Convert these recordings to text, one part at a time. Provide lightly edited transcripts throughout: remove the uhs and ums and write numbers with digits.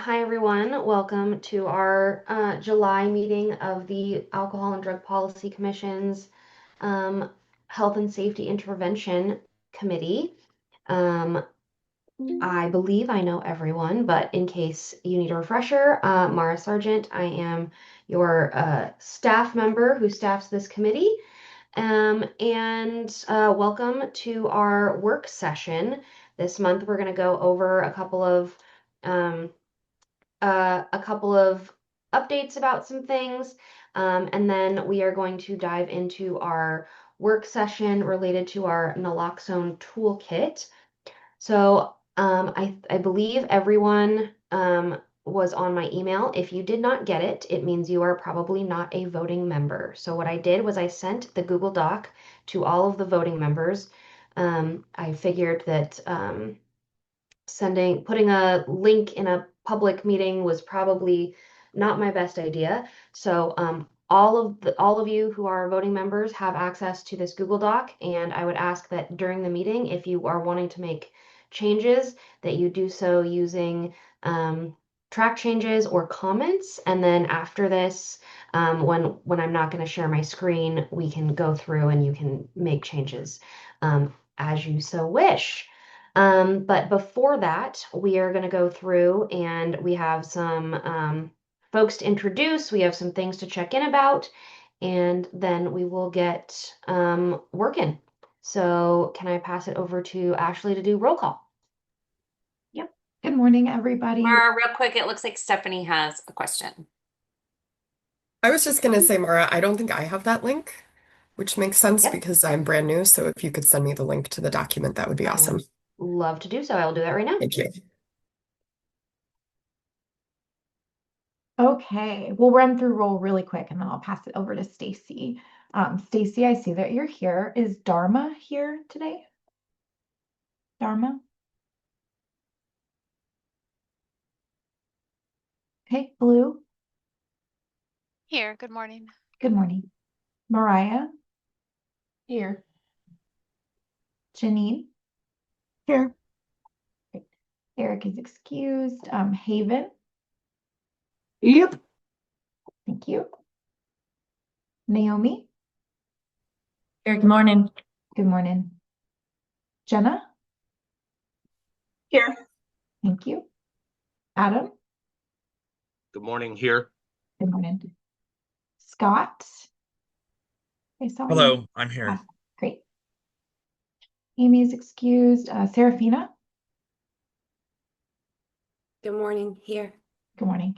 Hi, everyone. Welcome to our July meeting of the Alcohol and Drug Policy Commission's um, Health and Safety Intervention Committee. Um, I believe I know everyone, but in case you need a refresher, Mara Sargent, I am your staff member who staffs this committee. And welcome to our work session. This month, we're going to go over um, a couple of updates about some things, and then we are going to dive into our work session related to our naloxone toolkit. So I believe everyone was on my email. If you did not get it, it means you are probably not a voting member. So what I did was I sent the Google Doc to all of the voting members. I figured that putting a link in a public meeting was probably not my best idea. So all of you who are voting members have access to this Google Doc, and I would ask that during the meeting, if you are wanting to make changes, that you do so using track changes or comments. And then after this, when I'm not going to share my screen, we can go through and you can make changes as you so wish. But before that, we are going to go through and we have some folks to introduce. We have some things to check in about, and then we will get working. So, can I pass it over to Ashley to do roll call? Yep. Good morning, everybody. Mara, real quick, it looks like Stephanie has a question. I was just gonna say, Mara, I don't think I have that link, which makes sense Yep, because I'm brand new. So if you could send me the link to the document, that would be I awesome. would love to do so. I will do that right now. Thank you. Okay, we'll run through roll really quick and then I'll pass it over to Stacy. Stacy, I see that you're here. Is Dharma here today? Dharma? Okay, Blue, Here, good morning. good morning. Mariah, Here. Janine, Here. great. Eric is excused. Haven, Yep. thank you. Naomi, Here, good morning. good morning. Jenna, Here. thank you. Adam, Good morning here. good morning. Scott, I saw you. Hello, I'm here. Great. Amy is excused. Serafina, Good morning, here. good morning.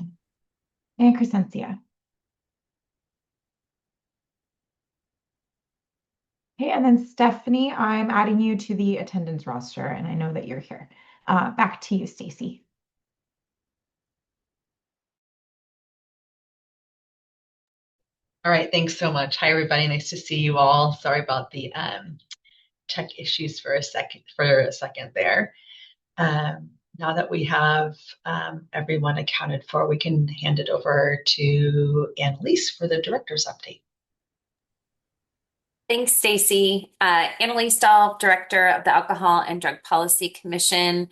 And Crescencia. Okay, and then Stephanie, I'm adding you to the attendance roster, and I know that you're here. Back to you, Stacy. All right, thanks so much. Hi, everybody. Nice to see you all. Sorry about the tech issues for a second there. Now that we have everyone accounted for, we can hand it over to Annalise for the director's update. Thanks, Stacy. Annalise Dahl, Director of the Alcohol and Drug Policy Commission.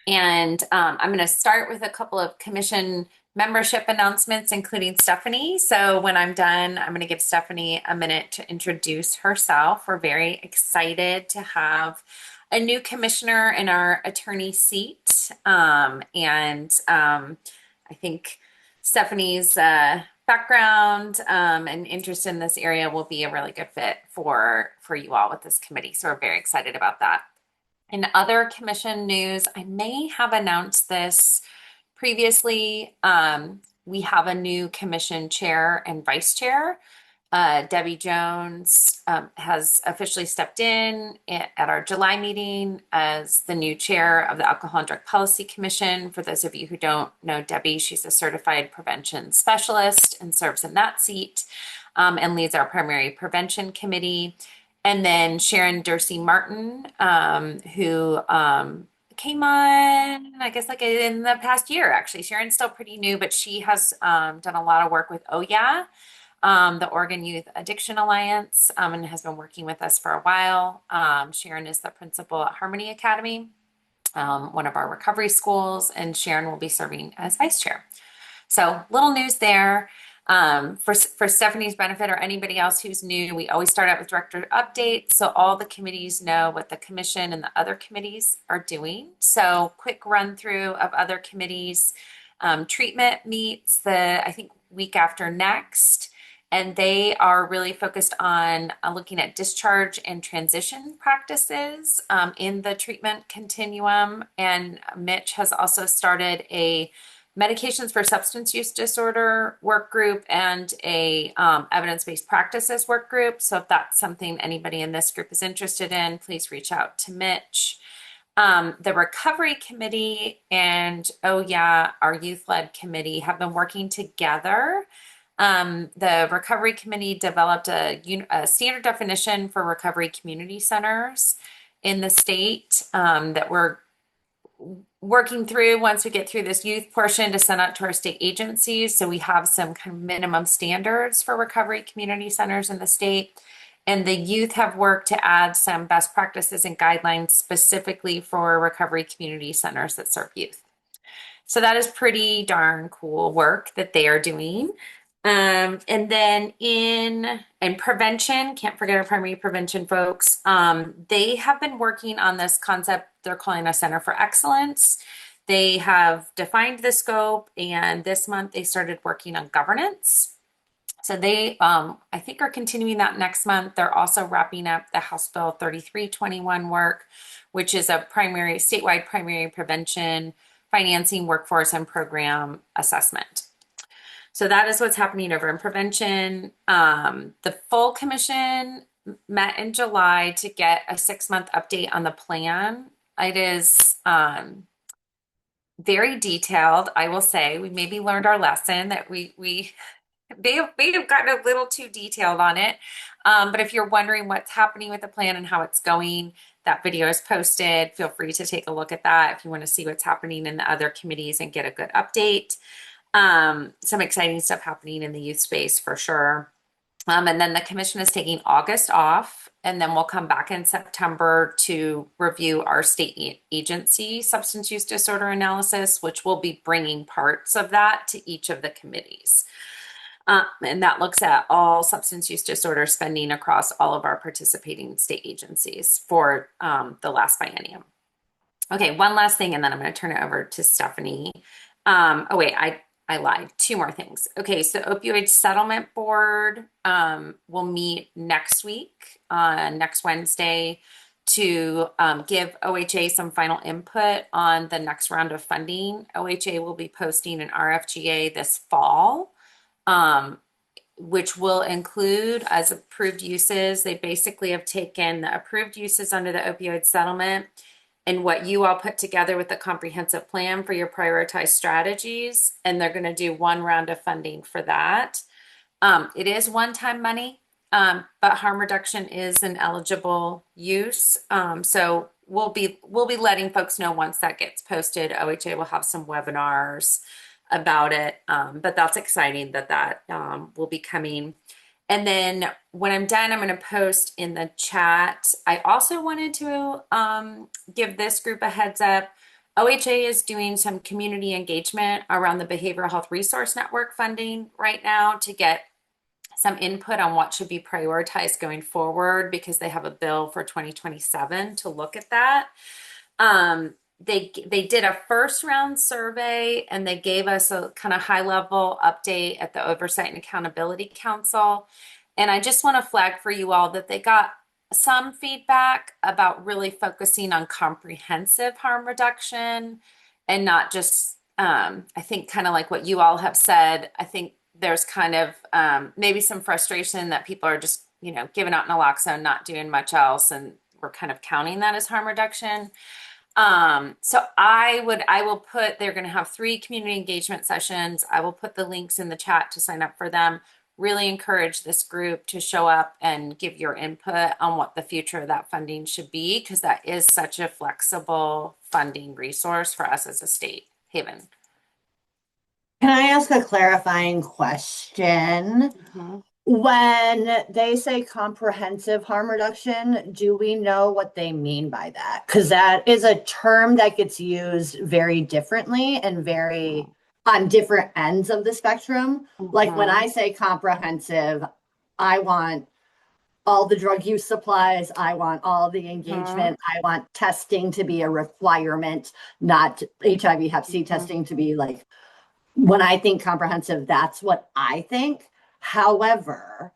And I'm going to start with a couple of commission membership announcements, including Stephanie. So when I'm done, I'm going to give Stephanie a minute to introduce herself. We're very excited to have a new commissioner in our attorney seat. I think Stephanie's background and interest in this area will be a really good fit for you all with this committee. So we're very excited about that. In other commission news, I may have announced this previously. We have a new commission chair and vice chair. Debbie Jones has officially stepped in at our July meeting as the new chair of the Alcohol and Drug Policy Commission. For those of you who don't know Debbie, she's a certified prevention specialist and serves in that seat and leads our primary prevention committee. And then Sharon Dursey Martin, who came on, I guess, like in the past year, actually. Sharon's still pretty new, but she has done a lot of work with OYA, the Oregon Youth Addiction Alliance, and has been working with us for a while. Sharon is the principal at Harmony Academy. one of our recovery schools, and Sharon will be serving as vice chair. So little news there. For Stephanie's benefit or anybody else who's new, we always start out with director updates. So all the committees know what the commission and the other committees are doing. So quick run through of other committees. Treatment meets I think week after next, and they are really focused on looking at discharge and transition practices in the treatment continuum. And Mitch has also started a medications for substance use disorder work group and a evidence-based practices work group. So if that's something anybody in this group is interested in, please reach out to Mitch. The recovery committee and our youth-led committee have been working together. The recovery committee developed a standard definition for recovery community centers in the state that we're working through once we get through this youth portion to send out to our state agencies. So we have some kind of minimum standards for recovery community centers in the state. And the youth have worked to add some best practices and guidelines specifically for recovery community centers that serve youth. So that is pretty darn cool work that they are doing. And then in prevention, can't forget our primary prevention folks. They have been working on this concept they're calling a Center for Excellence. They have defined the scope, and this month they started working on governance. So they, I think, are continuing that next month. They're also wrapping up the House Bill 3321 work, which is a statewide primary prevention financing, workforce, and program assessment. So that is what's happening over in prevention. The full commission met in July to get a 6-month update on the plan. It is very detailed, I will say. We maybe learned our lesson that we may have gotten a little too detailed on it. But if you're wondering what's happening with the plan and how it's going, that video is posted. Feel free to take a look at that if you want to see what's happening in the other committees and get a good update. Some exciting stuff happening in the youth space for sure. And then the commission is taking August off, and then we'll come back in September to review our state agency substance use disorder analysis, which will be bringing parts of that to each of the committees. And that looks at all substance use disorder spending across all of our participating state agencies for the last biennium. Okay, one last thing, and then I'm going to turn it over to Stephanie. Oh wait, I lied. 2 more things. Okay, so Opioid Settlement Board will meet next week, next Wednesday, to give OHA some final input on the next round of funding. OHA will be posting an RFGA this fall, which will include as approved uses. They basically have taken the approved uses under the opioid settlement and what you all put together with the comprehensive plan for your prioritized strategies. And they're going to do 1 round of funding for that. It is one-time money, but harm reduction is an eligible use. So we'll be letting folks know once that gets posted. OHA will have some webinars about it, but that's exciting that will be coming. And then when I'm done, I'm going to post in the chat. I also wanted to give this group a heads up. OHA is doing some community engagement around the Behavioral Health Resource Network funding right now to get some input on what should be prioritized going forward, because they have a bill for 2027 to look at that. They did a first round survey, and they gave us a kind of high level update at the Oversight and Accountability Council. And I just want to flag for you all that they got some feedback about really focusing on comprehensive harm reduction and not just, I think kind of like what you all have said. I think there's kind of maybe some frustration that people are just, giving out naloxone, not doing much else. And we're kind of counting that as harm reduction. So I will put, they're going to have 3 community engagement sessions. I will put the links in the chat to sign up for them. Really encourage this group to show up and give your input on what the future of that funding should be, because that is such a flexible funding resource for us as a state. Haven. Can I ask a clarifying question? When they say comprehensive harm reduction, do we know what they mean by that? Because that is a term that gets used very differently and very on different ends of the spectrum. Like when I say comprehensive, I want all the drug use supplies, I want all the engagement, I want testing to be a requirement, not HIV Hep C testing to be like, when I think comprehensive, that's what I think. However,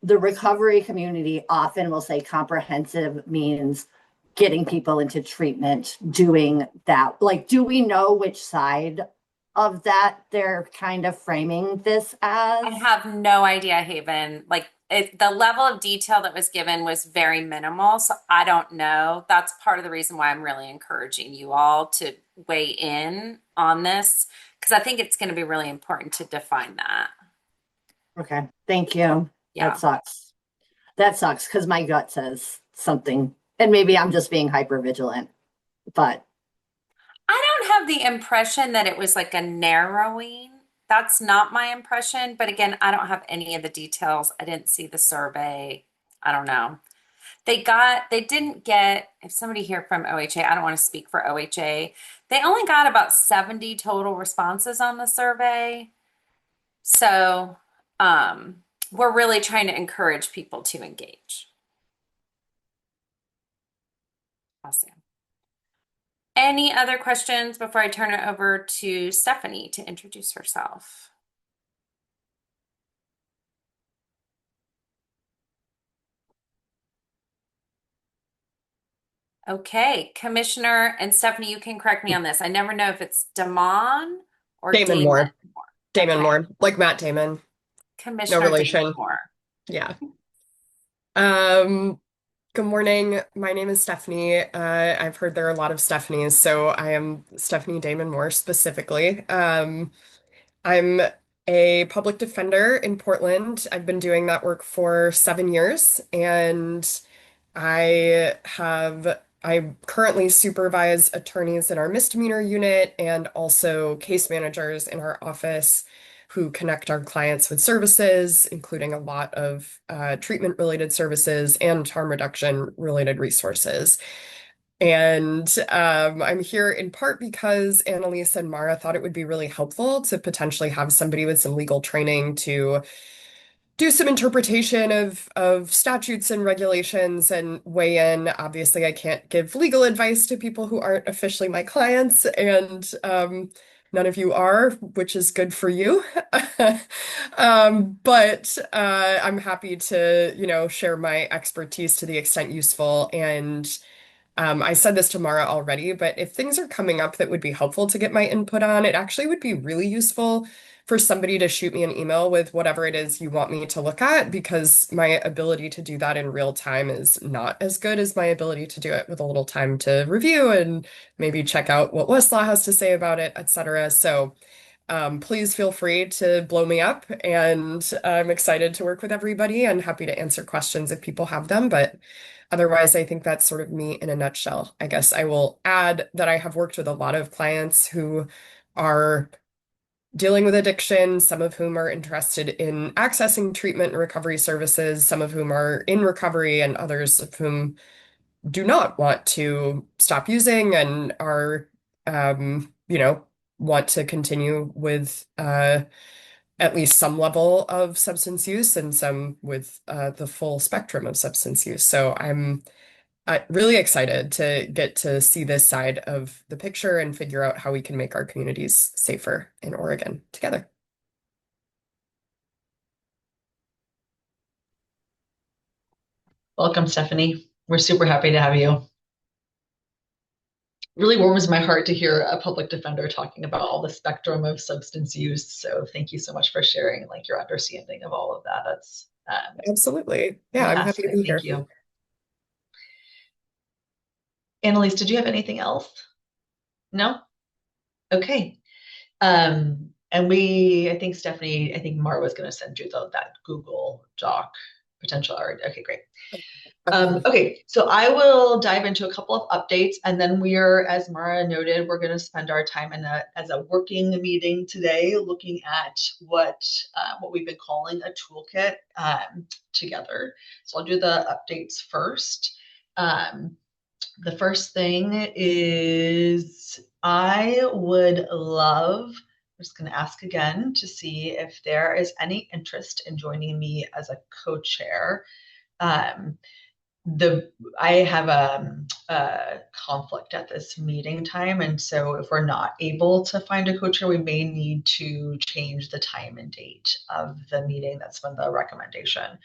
the recovery community often will say comprehensive means getting people into treatment, doing that. Like, do we know which side of that they're kind of framing this as? I have no idea, Haven. Like the level of detail that was given was very minimal, so I don't know. That's part of the reason why I'm really encouraging you all to weigh in on this, because I think it's going to be really important to define that. Okay, thank you. Yeah. That sucks. That sucks because my gut says something, and maybe I'm just being hyper vigilant, but I don't have the impression that it was like a narrowing. That's not my impression. But again, I don't have any of the details. I didn't see the survey. I don't know. They didn't get, if somebody here from OHA, I don't want to speak for OHA, they only got about 70 total responses on the survey. So we're really trying to encourage people to engage. Awesome. Any other questions before I turn it over to Stephanie to introduce herself? Okay, Commissioner, and Stephanie, you can correct me on this. I never know if it's Damon or Damon Moore. Damon Okay. Moore, like Matt Damon. Commissioner No relation. Damon Moore. Yeah. Good morning. My name is Stephanie. I've heard there are a lot of Stephanies, so I am Stephanie Damon Moore specifically. I'm a public defender in Portland. I've been doing that work for 7 years, and I currently supervise attorneys in our misdemeanor unit and also case managers in our office who connect our clients with services, including a lot of treatment-related services and harm reduction-related resources. And I'm here in part because Annalise and Mara thought it would be really helpful to potentially have somebody with some legal training to do some interpretation of statutes and regulations and weigh in. Obviously, I can't give legal advice to people who aren't officially my clients, and none of you are, which is good for you. But I'm happy to, share my expertise to the extent useful. And I said this to Mara already, but if things are coming up that would be helpful to get my input on, it actually would be really useful for somebody to shoot me an email with whatever it is you want me to look at, because my ability to do that in real time is not as good as my ability to do it with a little time to review and maybe check out what Westlaw has to say about it, etc. So please feel free to blow me up, and I'm excited to work with everybody and happy to answer questions if people have them. But otherwise, I think that's sort of me in a nutshell. I guess I will add that I have worked with a lot of clients who are dealing with addiction, some of whom are interested in accessing treatment and recovery services, some of whom are in recovery, and others of whom do not want to stop using and are, want to continue with at least some level of substance use and some with the full spectrum of substance use. So I'm really excited to get to see this side of the picture and figure out how we can make our communities safer in Oregon together. Welcome, Stephanie. We're super happy to have you. Really warms my heart to hear a public defender talking about all the spectrum of substance use. So thank you so much for sharing your understanding of all of that. That's absolutely. Yeah, I'm happy to be here. Thank you. Annalise, did you have anything else? No? Okay. And I think Stephanie, Mara was going to send you that Google Doc potential art. Okay, great. Okay, so I will dive into a couple of updates, and then we're, as Mara noted, we're going to spend our time as a working meeting today, looking at what we've been calling a toolkit together. So I'll do the updates first. The first thing is I would love, I'm just going to ask again to see if there is any interest in joining me as a co-chair. I have a conflict at this meeting time, and so if we're not able to find a co-chair, we may need to change the time and date of the meeting. That's been the recommendation.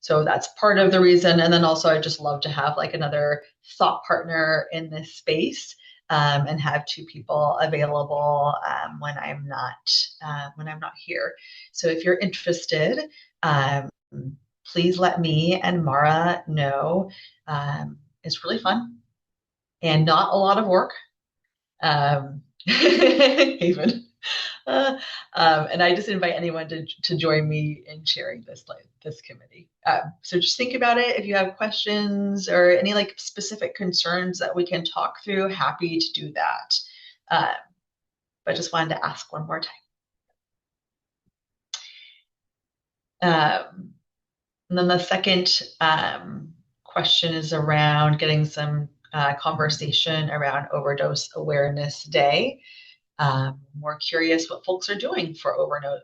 So that's part of the reason. And then also I just love to have like another thought partner in this space, and have two people available when I'm not here. So if you're interested, please let me and Mara know. It's really fun and not a lot of work. Haven. And I just invite anyone to join me in sharing this committee. So just think about it. If you have questions or any like specific concerns that we can talk through, happy to do that. But just wanted to ask one more time. And then the second question is around getting some conversation around Overdose Awareness Day. We're curious what folks are doing for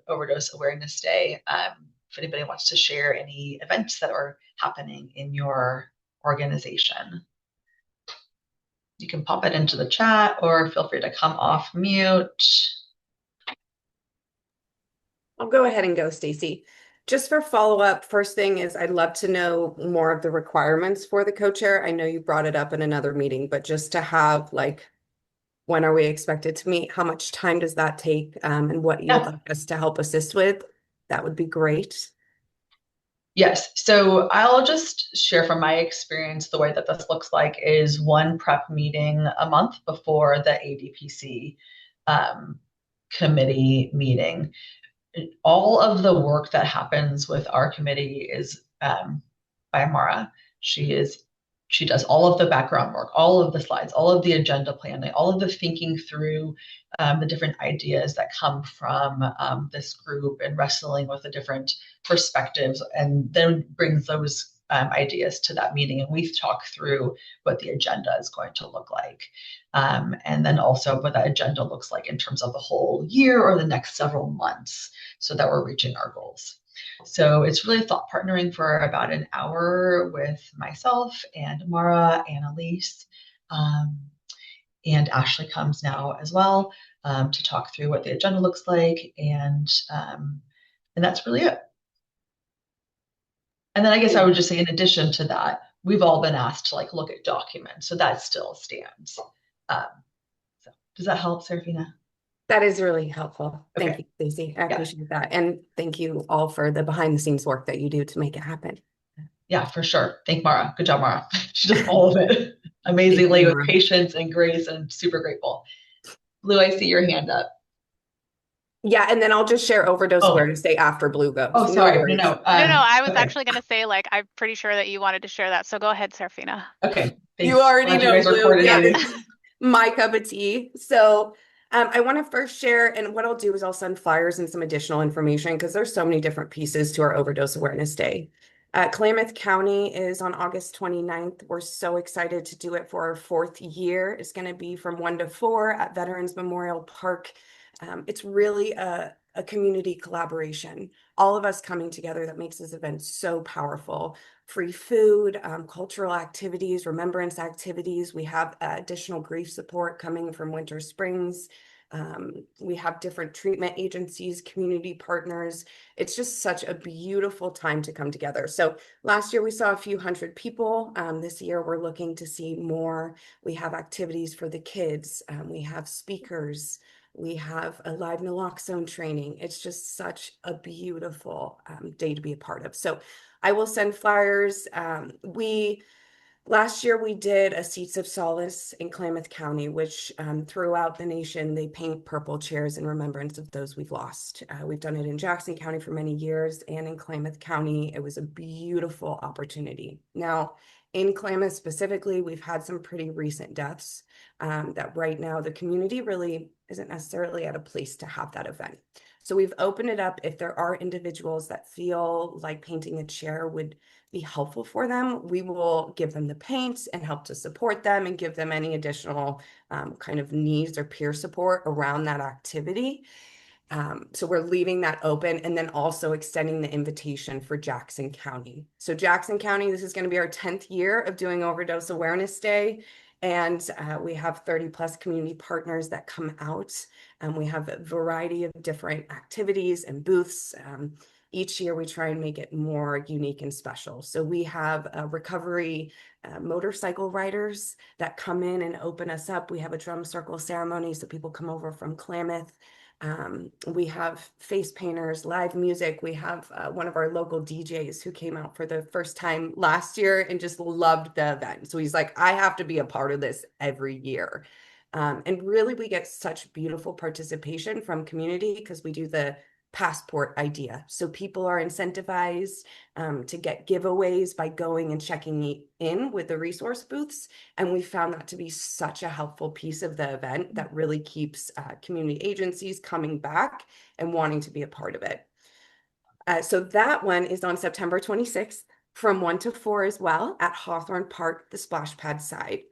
Overdose Awareness Day. If anybody wants to share any events that are happening in your organization. You can pop it into the chat or feel free to come off mute. I'll go ahead and go, Stacy. Just for follow-up, first thing is I'd love to know more of the requirements for the co-chair. I know you brought it up in another meeting, but just to have like, when are we expected to meet? How much time does that take? And what you'd like us to help assist with? That would be great. Yes, so I'll just share from my experience the way that this looks like is one prep meeting a month before the ADPC committee meeting. All of the work that happens with our committee is by Mara. She does all of the background work, all of the slides, all of the agenda planning, all of the thinking through the different ideas that come from this group and wrestling with the different perspectives, and then brings those ideas to that meeting, and we talk through what the agenda is going to look like. And then also what that agenda looks like in terms of the whole year or the next several months so that we're reaching our goals. So it's really thought partnering for about an hour with myself and Mara and Elise. And Ashley comes now as well to talk through what the agenda looks like. And that's really it. And then I guess I would just say, in addition to that, we've all been asked to like look at documents. So that still stands. So does that help, Serafina? That is really helpful. Thank Okay. you, Stacey. I appreciate that. And thank you all for the behind the scenes work that you do to make it happen. Yeah, for sure. Thank Mara. Good job, Mara. She does all of it amazingly with patience and grace, and super grateful. Blue, I see your hand up. Yeah, and then I'll just share Overdose Awareness Day after Blue goes. Oh, sorry. No, I was actually going to say, like, I'm pretty sure that you wanted to share that. So go ahead, Serafina. Okay. Thanks. You already know, you guys Blue. Yeah, it's my cup of tea. So I want to first share, and what I'll do is I'll send flyers and some additional information because there's so many different pieces to our Overdose Awareness Day. Klamath County is on August 29th. We're so excited to do it for our 4th year. It's going to be from 1 to 4 at Veterans Memorial Park. It's really a community collaboration. All of us coming together that makes this event so powerful. Free food, cultural activities, remembrance activities. We have additional grief support coming from Winter Springs. We have different treatment agencies, community partners. It's just such a beautiful time to come together. So last year we saw a few hundred people. This year we're looking to see more. We have activities for the kids. We have speakers. We have a live naloxone training. It's just such a beautiful day to be a part of. So I will send flyers. We Last year, we did a Seats of Solace in Klamath County, which throughout the nation, they paint purple chairs in remembrance of those we've lost. We've done it in Jackson County for many years, and in Klamath County, it was a beautiful opportunity. Now, in Klamath specifically, we've had some pretty recent deaths that right now the community really isn't necessarily at a place to have that event. So we've opened it up. If there are individuals that feel like painting a chair would be helpful for them, we will give them the paints and help to support them and give them any additional kind of needs or peer support around that activity. So we're leaving that open and then also extending the invitation for Jackson County. So Jackson County, this is going to be our 10th year of doing Overdose Awareness Day. And we have 30 plus community partners that come out. We have a variety of different activities and booths. Each year we try and make it more unique and special. So we have recovery motorcycle riders that come in and open us up. We have a drum circle ceremony, so people come over from Klamath. We have face painters, live music. We have one of our local DJs who came out for the first time last year and just loved the event. So he's like, I have to be a part of this every year. And really, we get such beautiful participation from community because we do the passport idea. So people are incentivized to get giveaways by going and checking in with the resource booths. And we found that to be such a helpful piece of the event that really keeps community agencies coming back and wanting to be a part of it. So that one is on September 26th from 1 to 4 as well at Hawthorne Park, the splash pad side.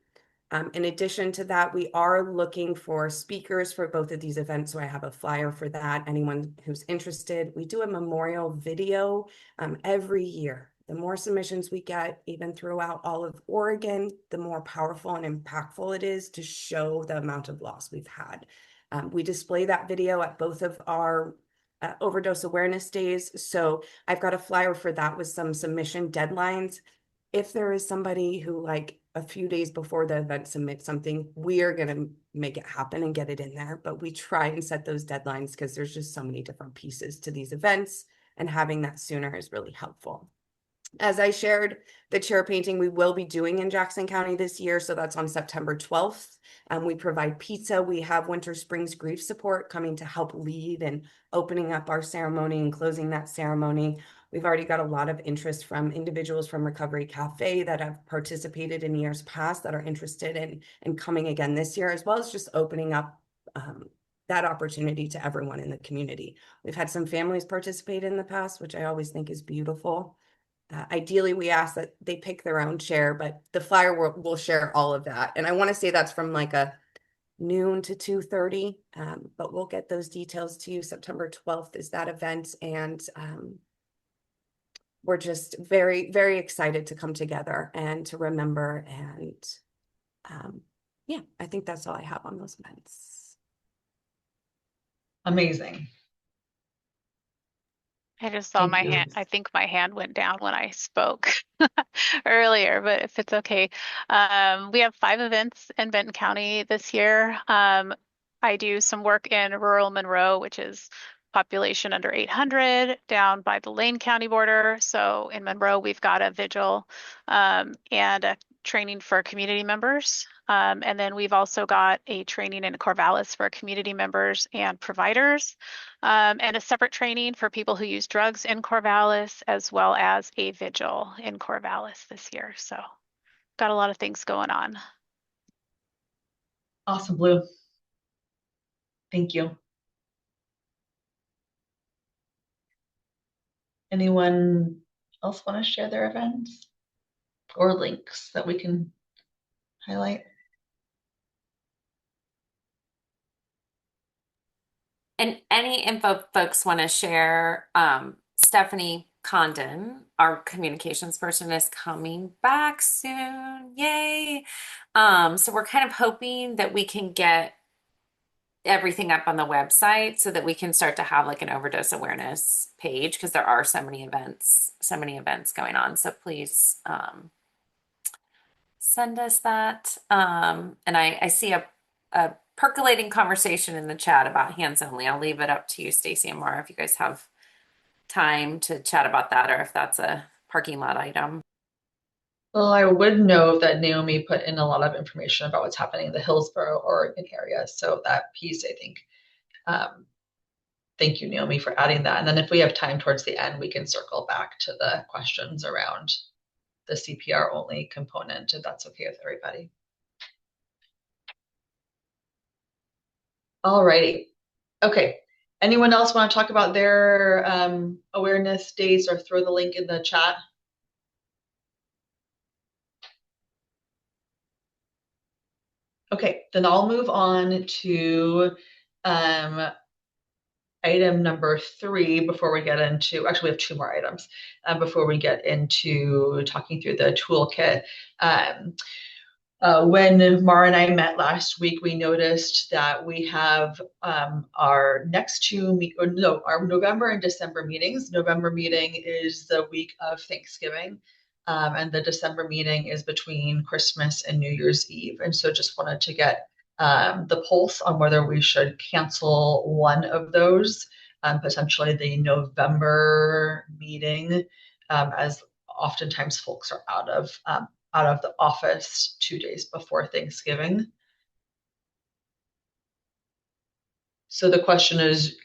In addition to that, we are looking for speakers for both of these events. So I have a flyer for that. Anyone who's interested, we do a memorial video every year. The more submissions we get, even throughout all of Oregon, the more powerful and impactful it is to show the amount of loss we've had. We display that video at both of our overdose awareness days. So I've got a flyer for that with some submission deadlines. If there is somebody who like a few days before the event submits something, we are going to make it happen and get it in there. But we try and set those deadlines because there's just so many different pieces to these events, and having that sooner is really helpful. As I shared, the chair painting we will be doing in Jackson County this year. So that's on September 12th. We provide pizza. We have Winter Springs Grief Support coming to help lead and opening up our ceremony and closing that ceremony. We've already got a lot of interest from individuals from Recovery Cafe that have participated in years past that are interested in coming again this year, as well as just opening up that opportunity to everyone in the community. We've had some families participate in the past, which I always think is beautiful. Ideally, we ask that they pick their own chair, but the flyer will share all of that. And I want to say that's from like a noon to 2:30, but we'll get those details to you. September 12th is that event. And we're just very, very excited to come together and to remember. And yeah, I think that's all I have on those events. Amazing. I just saw Thank my you. hand. I think my hand went down when I spoke earlier, but if it's okay. We have 5 events in Benton County this year. I do some work in rural Monroe, which is population under 800 down by the Lane County border. So in Monroe, we've got a vigil and a training for community members. And then we've also got a training in Corvallis for community members and providers, and a separate training for people who use drugs in Corvallis, as well as a vigil in Corvallis this year. So got a lot of things going on. Awesome, Blue. Thank you. Anyone else want to share their events or links that we can highlight? And any info folks want to share, Stephanie Condon, our communications person, is coming back soon. Yay. So we're kind of hoping that we can get everything up on the website so that we can start to have like an overdose awareness page, because there are so many events going on. So please send us that. And I see a percolating conversation in the chat about hands only. I'll leave it up to you, Stacy and Mara, if you guys have time to chat about that, or if that's a parking lot item. Well, I would know that Naomi put in a lot of information about what's happening in the Hillsborough, Oregon area. So that piece, I think, thank you, Naomi, for adding that. And then if we have time towards the end, we can circle back to the questions around the CPR only component, if that's okay with everybody. All righty. Okay. Anyone else want to talk about their awareness days or throw the link in the chat? Okay, then I'll move on to item number 3 before we get into, actually we have 2 more items before we get into talking through the toolkit. When Mara and I met last week, we noticed that we have our next 2, our November and December meetings. November meeting is the week of Thanksgiving, and the December meeting is between Christmas and New Year's Eve. And so just wanted to get the pulse on whether we should cancel one of those, potentially the November meeting, as oftentimes folks are out of the office 2 days before Thanksgiving. So the question is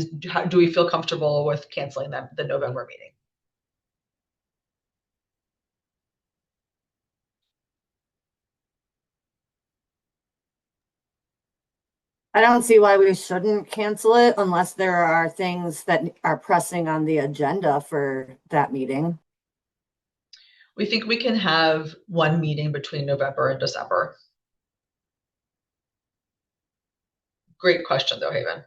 do we feel comfortable with canceling the November meeting? I don't see why we shouldn't cancel it unless there are things that are pressing on the agenda for that meeting. We think we can have one meeting between November and December. Great question though, Haven.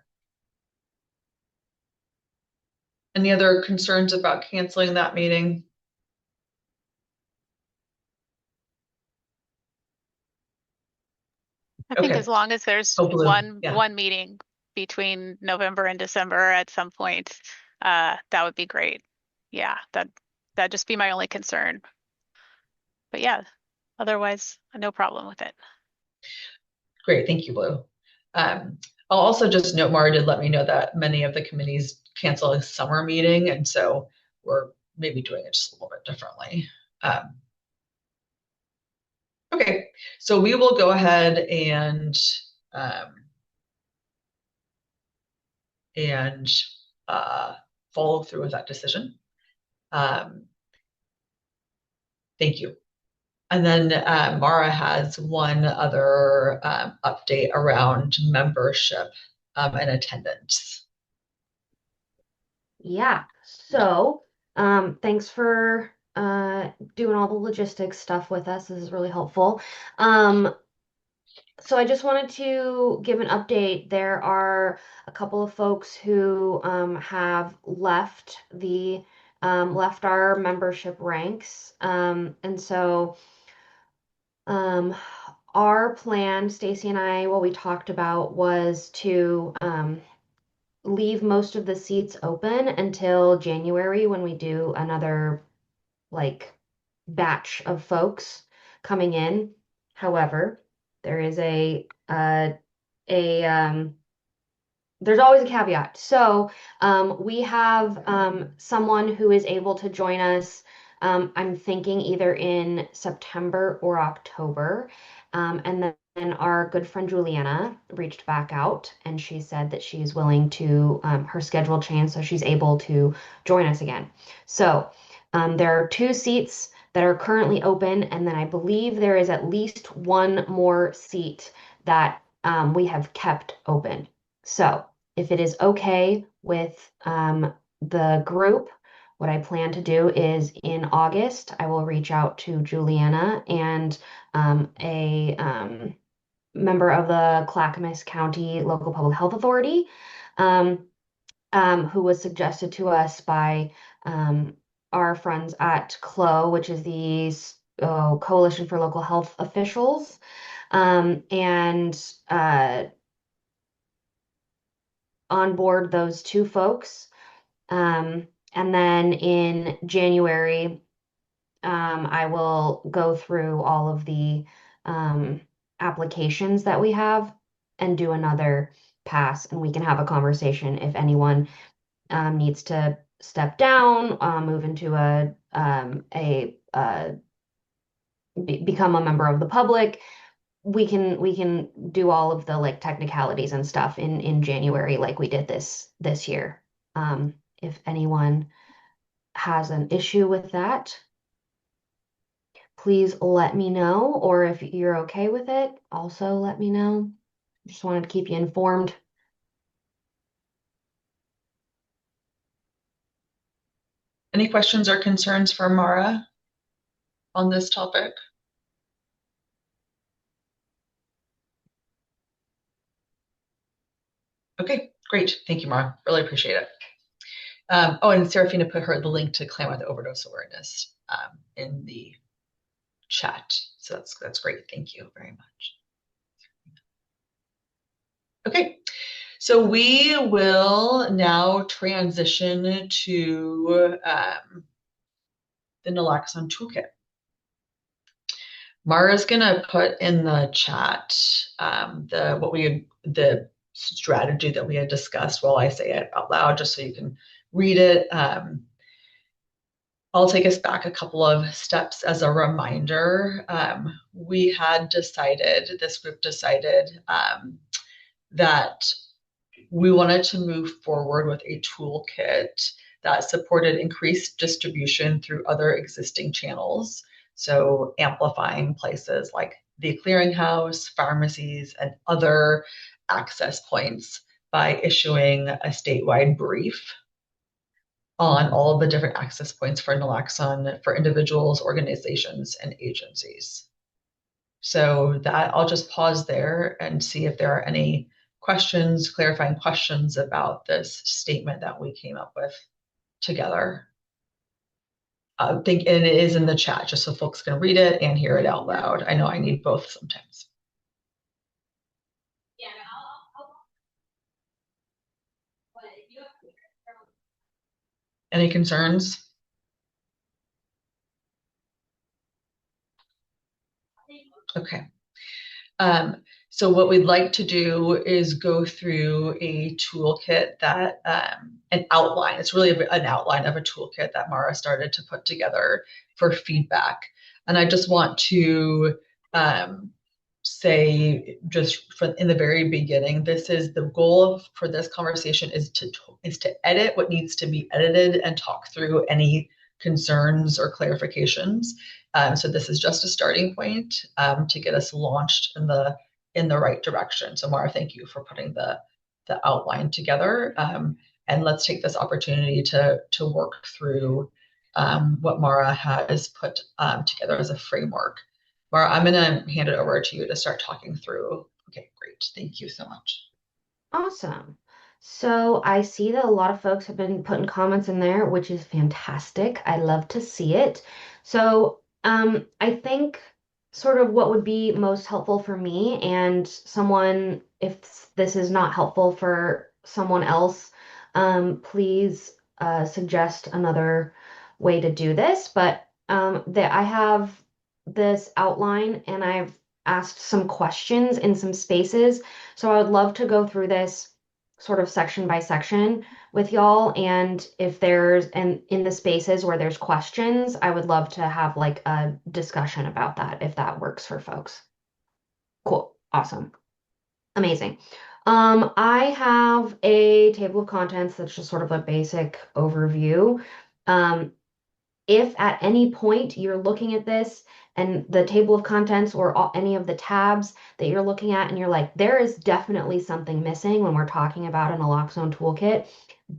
Any other concerns about canceling that meeting? I think Okay. as long as there's Oh, Blue. Yeah. one meeting between November and December at some point, that would be great. Yeah, that'd just be my only concern. But yeah, otherwise, no problem with it. Great, thank you, Blue. I'll also just note, Mara did let me know that many of the committees cancel a summer meeting, and so we're maybe doing it just a little bit differently. Okay, so we will go ahead and follow through with that decision. Thank you. And then Mara has one other update around membership and attendance. Yeah, so thanks for doing all the logistics stuff with us. This is really helpful. So I just wanted to give an update. There are a couple of folks who have left our membership ranks. And so our plan, Stacy and I, what we talked about was to leave most of the seats open until January when we do another like batch of folks coming in. However, there is there's always a caveat. So we have someone who is able to join us. I'm thinking either in September or October. And then our good friend Juliana reached back out and she said that she's willing to, her schedule changed, so she's able to join us again. So there are 2 seats that are currently open, and then I believe there is at least one more seat that we have kept open. So if it is okay with the group, what I plan to do is in August, I will reach out to Juliana and a member of the Clackamas County Local Public Health Authority, who was suggested to us by our friends at CLO, which is the Coalition for Local Health Officials, and onboard those 2 folks. And then in January, I will go through all of the applications that we have and do another pass, and we can have a conversation if anyone needs to step down, move into a become a member of the public, we can do all of the like technicalities and stuff in January like we did this year. If anyone has an issue with that, please let me know, or if you're okay with it, also let me know. Just wanted to keep you informed. Any questions or concerns for Mara on this topic? Okay, great. Thank you, Mara. Really appreciate it. Oh, and Serafina put the link to Klamath Overdose Awareness in the chat. So that's great. Thank you very much. Okay, so we will now transition to the naloxone toolkit. Mara's gonna put in the chat the strategy that we had discussed while I say it out loud, just so you can read it. I'll take us back a couple of steps as a reminder. This group decided that we wanted to move forward with a toolkit that supported increased distribution through other existing channels. So amplifying places like the clearinghouse, pharmacies, and other access points by issuing a statewide brief on all of the different access points for naloxone for individuals, organizations, and agencies. So that I'll just pause there and see if there are any questions, clarifying questions about this statement that we came up with together. And it is in the chat just so folks can read it and hear it out loud. I know I need both sometimes. Any concerns? Okay. So what we'd like to do is go through a toolkit that, an outline. It's really an outline of a toolkit that Mara started to put together for feedback. And I just want to say, just in the very beginning, this is the goal for this conversation is to edit what needs to be edited and talk through any concerns or clarifications. So this is just a starting point to get us launched in the right direction. So Mara, thank you for putting the outline together. And let's take this opportunity to work through what Mara has put together as a framework. Mara, I'm going to hand it over to you to start talking through. Okay, great. Thank you so much. Awesome. So I see that a lot of folks have been putting comments in there, which is fantastic. I love to see it. So I think sort of what would be most helpful for me and someone, if this is not helpful for someone else, please suggest another way to do this. But that I have this outline and I've asked some questions in some spaces. So I would love to go through this sort of section by section with y'all. And if there's, and in the spaces where there's questions, I would love to have like a discussion about that if that works for folks. Cool. Awesome. Amazing. I have a table of contents that's just sort of a basic overview. If at any point you're looking at this and the table of contents or any of the tabs that you're looking at and you're like, there is definitely something missing when we're talking about an naloxone toolkit,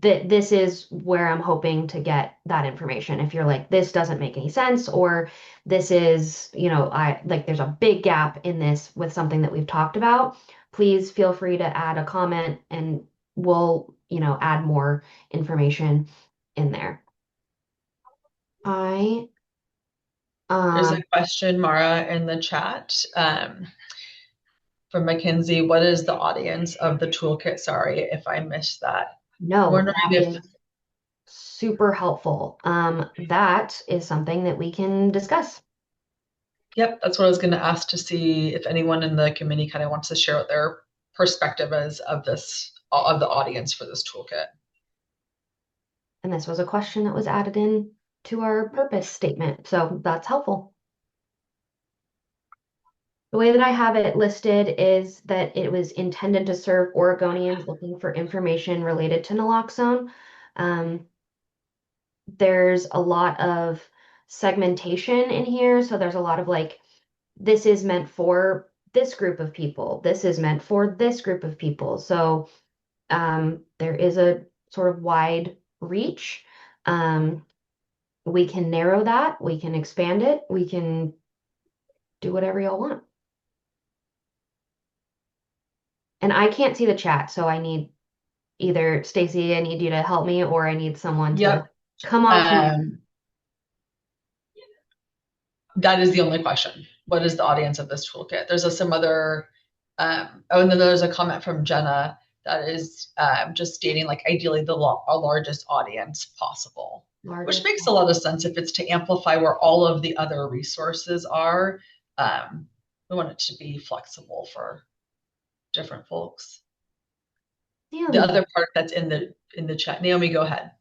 that this is where I'm hoping to get that information. If you're like, this doesn't make any sense, or this is, I like there's a big gap in this with something that we've talked about, please feel free to add a comment and we'll, add more information in there. There's a question, Mara, in the chat from Mackenzie. What is the audience of the toolkit? Sorry if I missed that. No, wondering that if is super helpful. That is something that we can discuss. Yep, that's what I was going to ask, to see if anyone in the committee kind of wants to share what their perspective is of the audience for this toolkit. And this was a question that was added in to our purpose statement, so that's helpful. The way that I have it listed is that it was intended to serve Oregonians looking for information related to naloxone. Um, there's a lot of segmentation in here, so there's a lot of like, this is meant for this group of people. This is meant for this group of people. So there is a sort of wide reach. We can narrow that, we can expand it, we can do whatever y'all want. And I can't see the chat, so I need either Stacy, I need you to help me, or I need someone to Yep. come off mute. That is the only question. What is the audience of this toolkit? There's some other, and then there's a comment from Jenna that is just stating like ideally our largest audience possible, which makes a lot of sense if it's to amplify where all of the other resources are. We want it to be flexible for different folks. Naomi. The other part that's in the chat, Naomi, go ahead.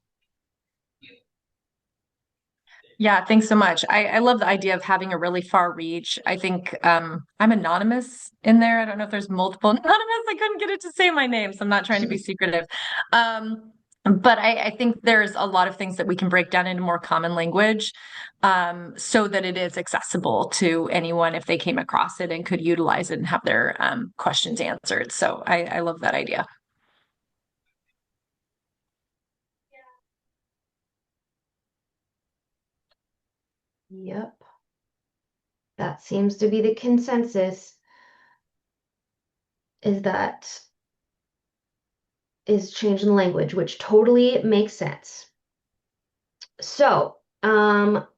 Yeah, thanks so much. I love the idea of having a really far reach. I think I'm anonymous in there. I don't know if there's multiple anonymous. I couldn't get it to say my name, so I'm not trying to be secretive. But I think there's a lot of things that we can break down into more common language, so that it is accessible to anyone if they came across it and could utilize it and have their questions answered. So I love that idea. Yep. That seems to be the consensus, is changing the language, which totally makes sense. So, what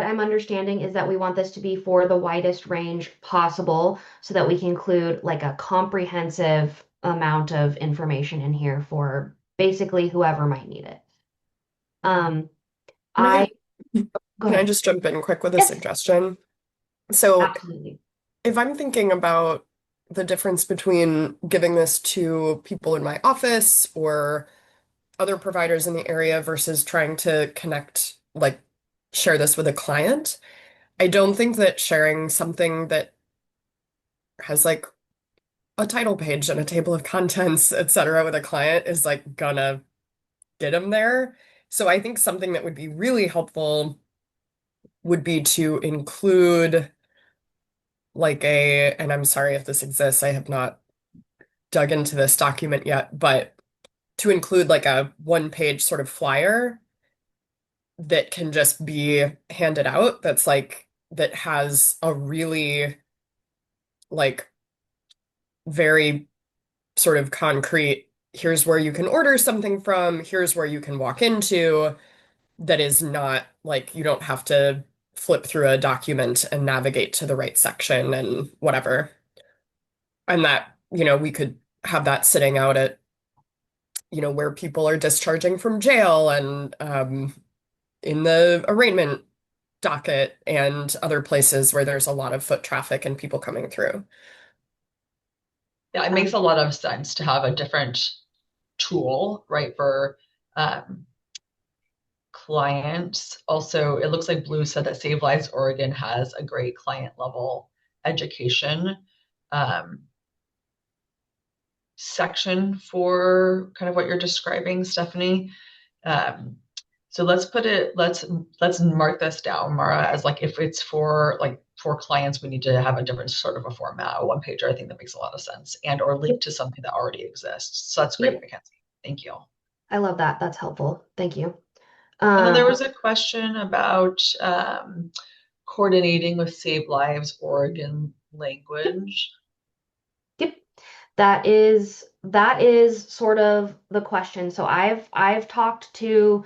I'm understanding is that we want this to be for the widest range possible so that we can include like a comprehensive amount of information in here for basically whoever might need it. Can Go I ahead. just jump in quick with a Yes. suggestion? So Absolutely. if I'm thinking about the difference between giving this to people in my office or other providers in the area versus trying to connect, like share this with a client, I don't think that sharing something that has like a title page and a table of contents, etc., with a client is like gonna get them there. So I think something that would be really helpful would be to include like and I'm sorry if this exists, I have not dug into this document yet, but to include like a one-page sort of flyer that can just be handed out that has a really like very sort of concrete, here's where you can order something from, here's where you can walk into, that is not like you don't have to flip through a document and navigate to the right section and whatever. And that, we could have that sitting out at, where people are discharging from jail and in the arraignment docket and other places where there's a lot of foot traffic and people coming through. Yeah, it makes a lot of sense to have a different tool, right, for clients. Also, it looks like Blue said that Save Lives Oregon has a great client level education section for kind of what you're describing, Stephanie. So let's mark this down, Mara, as like if it's for clients, we need to have a different sort of a format, a one pager. I think that makes a lot of sense, and or link to something that already exists. So that's great, Yep. Mackenzie. Thank you. I love that. That's helpful. Thank you. And then there was a question about coordinating with Save Lives Oregon language. Yep. That is sort of the question. So I've talked to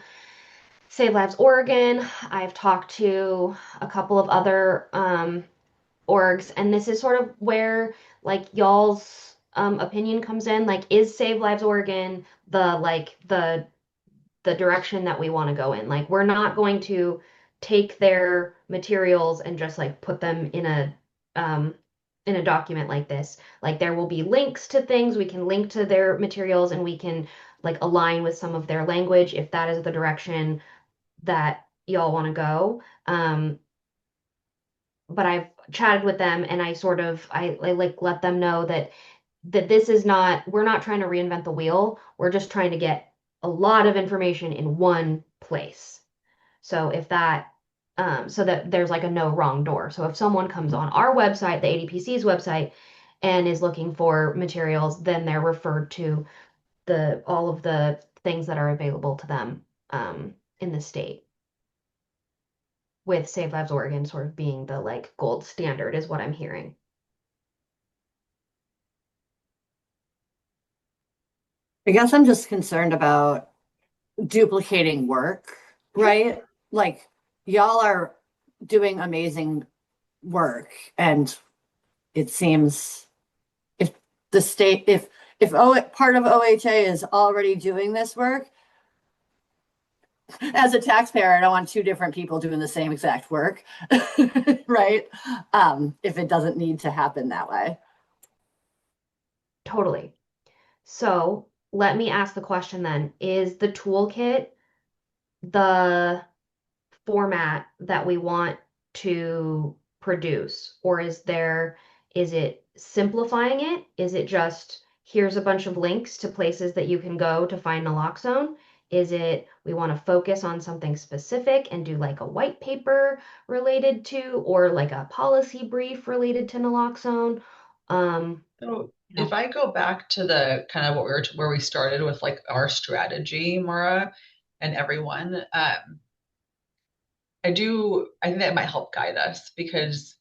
Save Lives Oregon. I've talked to a couple of other orgs, and this is sort of where like y'all's opinion comes in. Like, is Save Lives Oregon the direction that we want to go in? Like, we're not going to take their materials and just like put them in a document like this. Like, there will be links to things. We can link to their materials and we can like align with some of their language if that is the direction that y'all want to go. But chatted with them, and I like let them know that this is not, we're not trying to reinvent the wheel. We're just trying to get a lot of information in one place. So if that, so that there's like a no wrong door. So if someone comes on our website, the ADPC's website, and is looking for materials, then they're referred to all of the things that are available to them in the state. With Save Lives Oregon sort of being the like gold standard is what I'm hearing. I guess I'm just concerned about duplicating work, right? Like y'all are doing amazing work, and it seems if the state, if part of OHA is already doing this work, as a taxpayer, I don't want two different people doing the same exact work, right? If it doesn't need to happen that way. Totally. So let me ask the question then. Is the toolkit the format that we want to produce? Or is it simplifying it? Is it just here's a bunch of links to places that you can go to find naloxone? Is it we want to focus on something specific and do like a white paper related to, or like a policy brief related to naloxone? So You know. if I go back to the kind of where we started with like our strategy, Mara, and everyone, I think that might help guide us, because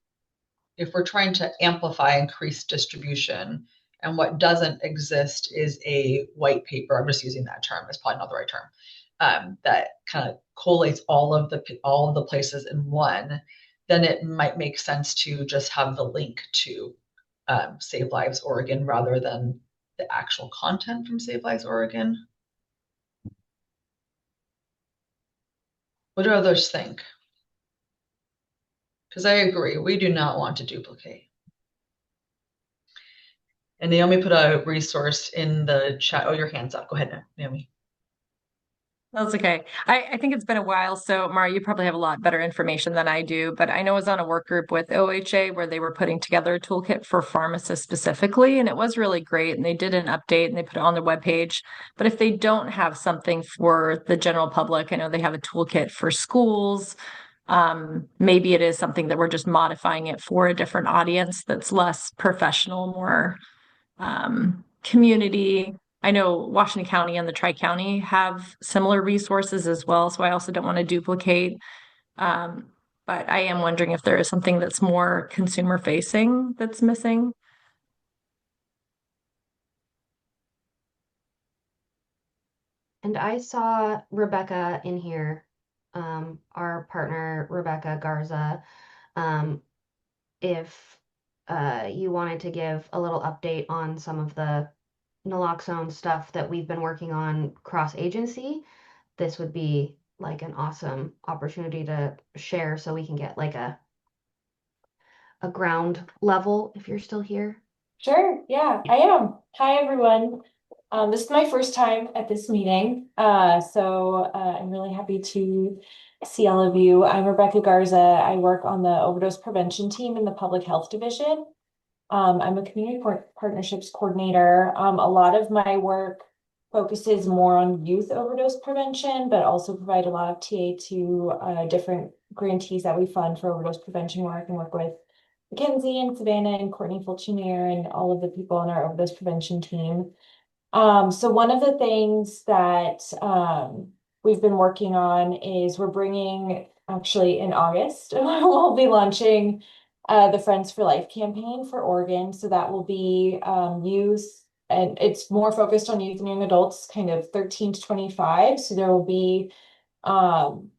if we're trying to amplify increased distribution, and what doesn't exist is a white paper, I'm just using that term, it's probably not the right term, that kind of collates all of the places in one, then it might make sense to just have the link to Save Lives Oregon rather than the actual content from Save Lives Oregon. What do others think? Because I agree, we do not want to duplicate. And Naomi put a resource in the chat. Oh, your hand's up. Go ahead, Naomi. That's okay. I think it's been a while, so Mara, you probably have a lot better information than I do, but I know I was on a work group with OHA where they were putting together a toolkit for pharmacists specifically, and it was really great. And they did an update and they put it on their webpage. But if they don't have something for the general public, I know they have a toolkit for schools. Maybe it is something that we're just modifying it for a different audience that's less professional, more community. I know Washington County and the Tri-County have similar resources as well, so I also don't want to duplicate. But I am wondering if there is something that's more consumer facing that's missing. And I saw Rebecca in here, our partner, Rebecca Garza. If you wanted to give a little update on some of the naloxone stuff that we've been working on cross-agency, this would be like an awesome opportunity to share so we can get like a ground level if you're still here. Sure, yeah, I am. Hi, everyone. This is my first time at this meeting, so I'm really happy to see all of you. I'm Rebecca Garza. I work on the overdose prevention team in the public health division. I'm a community partnerships coordinator. A lot of my work focuses more on youth overdose prevention, but also provide a lot of TA to different grantees that we fund for overdose prevention work, and work with Mackenzie and Savannah and Courtney Fulchinier and all of the people on our overdose prevention team. So one of the things that we've been working on is we're bringing, actually in August, we'll be launching the Friends for Life campaign for Oregon. So that will be youth, and it's more focused on youth and young adults, kind of 13 to 25. So there will be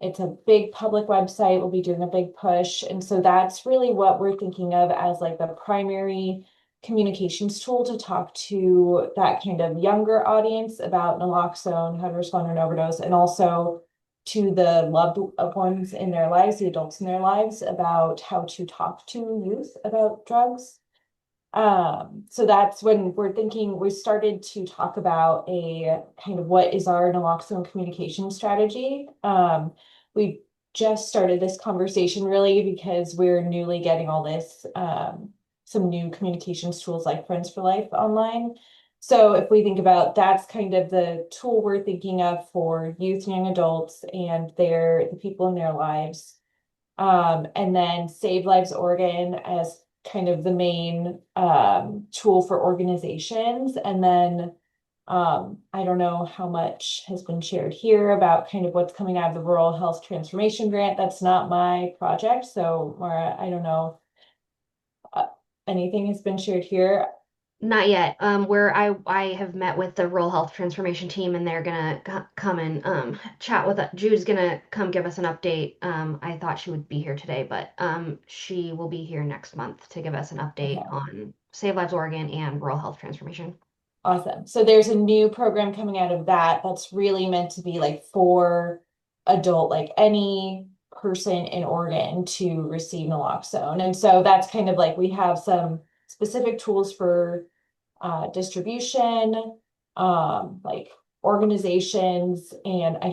it's a big public website. We'll be doing a big push. And so that's really what we're thinking of as like the primary communications tool to talk to that kind of younger audience about naloxone, how to respond to an overdose, and also to the loved ones in their lives, the adults in their lives, about how to talk to youth about drugs. So that's when we're thinking, we started to talk about a kind of what is our naloxone communication strategy. We just started this conversation really because we're newly getting all this, some new communications tools like Friends for Life online. So if we think about that's kind of the tool we're thinking of for youth and young adults and the people in their lives. And then Save Lives Oregon as kind of the main tool for organizations. And then I don't know how much has been shared here about kind of what's coming out of the Rural Health Transformation Grant. That's not my project. So, Mara, I don't know if anything has been shared here. Not yet. Where I have met with the rural health transformation team, and they're gonna come and chat with us. Jude's gonna come give us an update. I thought she would be here today, but she will be here next month to give us an update Okay. on Save Lives Oregon and rural health transformation. Awesome. So there's a new program coming out of that that's really meant to be like for adult, like any person in Oregon to receive naloxone. And so that's kind of like we have some specific tools for distribution, like organizations, and I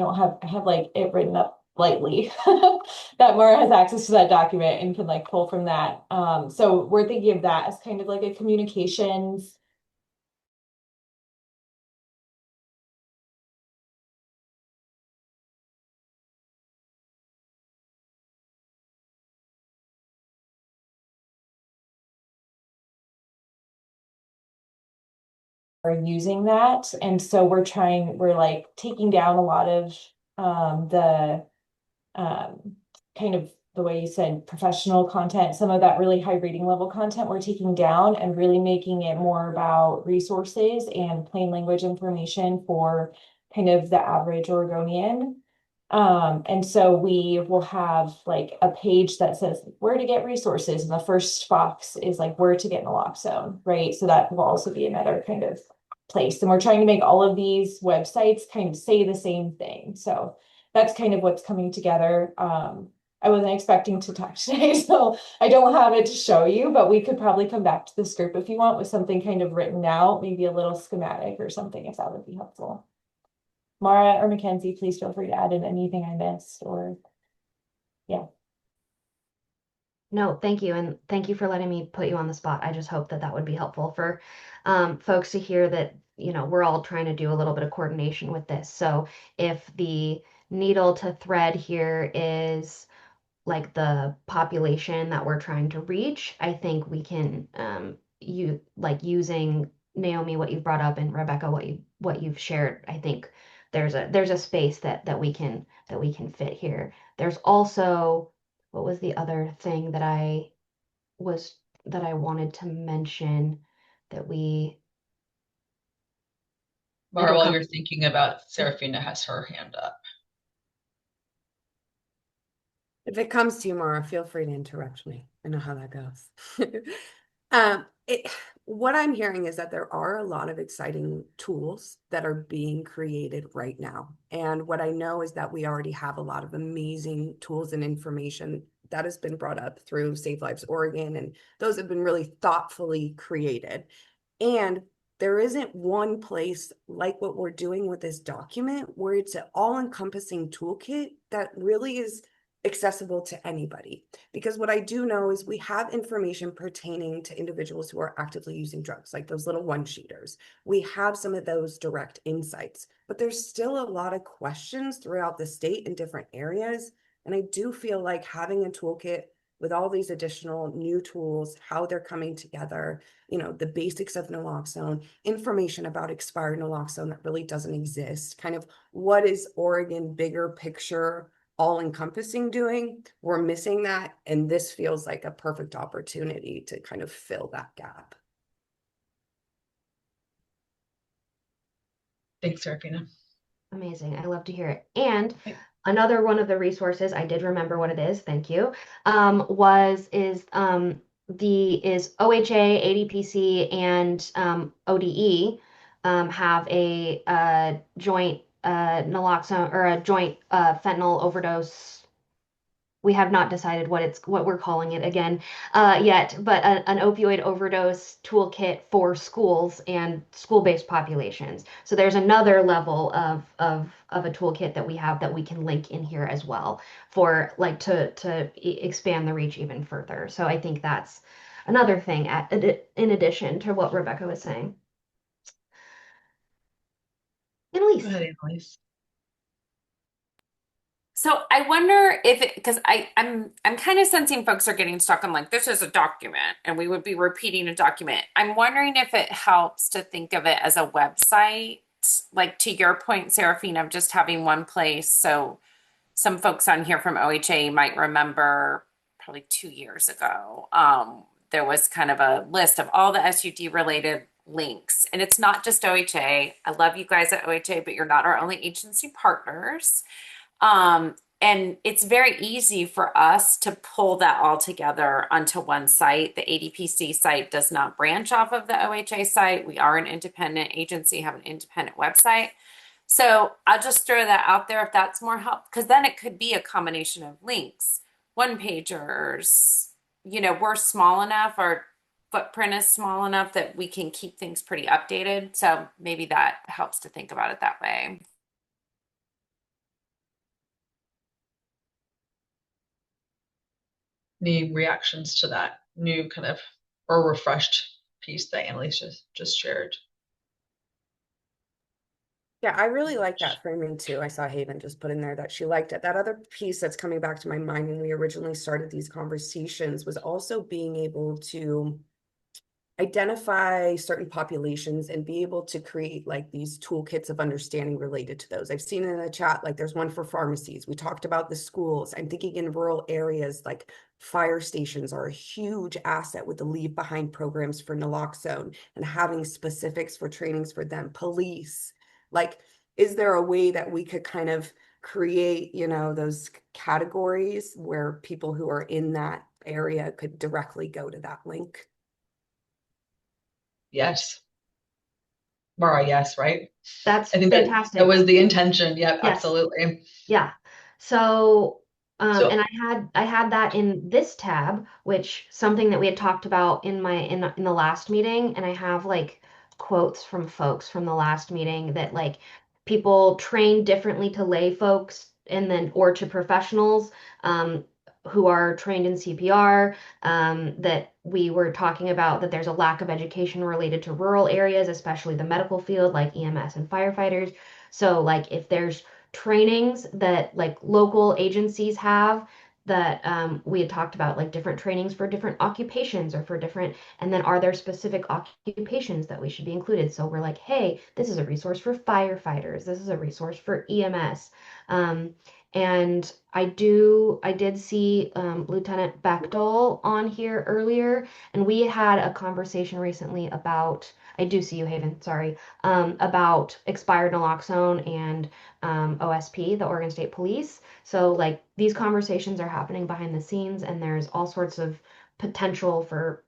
have like it written up lightly that Mara has access to that document and can like pull from that. So we're thinking of that as kind of like a communications are using that. And so we're like taking down a lot of the kind of the way you said professional content, some of that really high reading level content we're taking down and really making it more about resources and plain language information for kind of the average Oregonian. And so we will have like a page that says where to get resources, and the first box is like where to get naloxone, right? So that will also be another kind of place. And we're trying to make all of these websites kind of say the same thing. So that's kind of what's coming together. I wasn't expecting to talk today, so I don't have it to show you, but we could probably come back to this group if you want with something kind of written out, maybe a little schematic or something, if that would be helpful. Mara or Mackenzie, please feel free to add in anything I missed or, yeah. No, thank you. And thank you for letting me put you on the spot. I just hope that that would be helpful for folks to hear that, we're all trying to do a little bit of coordination with this. So if the needle to thread here is like the population that we're trying to reach, I think we can you like using Naomi, what you've brought up, and Rebecca, what you've shared. I think there's a space that we can fit here. There's also, what was the other thing was that I wanted to mention that Mara, it'll while come. you're thinking about, Serafina has her hand up. If it comes to you, Mara, feel free to interrupt me. I know how that goes. What I'm hearing is that there are a lot of exciting tools that are being created right now. And what I know is that we already have a lot of amazing tools and information that has been brought up through Save Lives Oregon, and those have been really thoughtfully created. And there isn't one place like what we're doing with this document where it's an all-encompassing toolkit that really is accessible to anybody. Because what I do know is we have information pertaining to individuals who are actively using drugs, like those little one-sheeters. We have some of those direct insights, but there's still a lot of questions throughout the state in different areas. And I do feel like having a toolkit with all these additional new tools, how they're coming together, the basics of naloxone, information about expired naloxone that really doesn't exist, kind of what is Oregon bigger picture all-encompassing doing. We're missing that, and this feels like a perfect opportunity to kind of fill that gap. Thanks, Serafina. Amazing. I love to hear it. And another one of the resources, I did remember what it is, thank you, is OHA, ADPC, and ODE have a joint naloxone or a joint fentanyl overdose we have not decided what we're calling it again yet, but an opioid overdose toolkit for schools and school-based populations. So there's another level of a toolkit that we have that we can link in here as well for like to expand the reach even further. So I think that's another thing in addition to what Rebecca was saying. Annalise. Go ahead, Annalise. So I wonder if it, because I'm kind of sensing folks are getting stuck on like this is a document and we would be repeating a document. I'm wondering if it helps to think of it as a website, like to your point, Seraphine, of just having one place. So some folks on here from OHA might remember probably 2 years ago, there was kind of a list of all the SUD related links. And it's not just OHA. I love you guys at OHA, but you're not our only agency partners. And it's very easy for us to pull that all together onto one site. The ADPC site does not branch off of the OHA site. We are an independent agency, have an independent website. So I'll just throw that out there if that's more help, because then it could be a combination of links, one pagers, we're small enough, our footprint is small enough that we can keep things pretty updated. So maybe that helps to think about it that way. Any reactions to that new kind of or refreshed piece that Annalise just shared? Yeah, I really like that framing too. I saw Haven just put in there that she liked it. That other piece that's coming back to my mind when we originally started these conversations was also being able to identify certain populations and be able to create like these toolkits of understanding related to those. I've seen in the chat, like there's one for pharmacies. We talked about the schools. I'm thinking in rural areas, like fire stations are a huge asset with the leave behind programs for naloxone and having specifics for trainings for them. Police, like, is there a way that we could kind of create, those categories where people who are in that area could directly go to that link? Yes. Mara, yes, right? That's I think fantastic. that was the intention. Yep, Yes. absolutely. Yeah. So, So- and I had that in this tab, which something that we had talked about in the last meeting, and I have like quotes from folks from the last meeting that like people train differently to lay folks and then or to professionals who are trained in CPR, that we were talking about that there's a lack of education related to rural areas, especially the medical field like EMS and firefighters. So like if there's trainings that like local agencies have that we had talked about like different trainings for different occupations or for different, and then are there specific occupations that we should be included? So we're like, hey, this is a resource for firefighters, this is a resource for EMS. And I did see Lieutenant Bechtel on here earlier, and we had a conversation recently about, I do see you, Haven, sorry, about expired naloxone and OSP, the Oregon State Police. So like these conversations are happening behind the scenes, and there's all sorts of potential for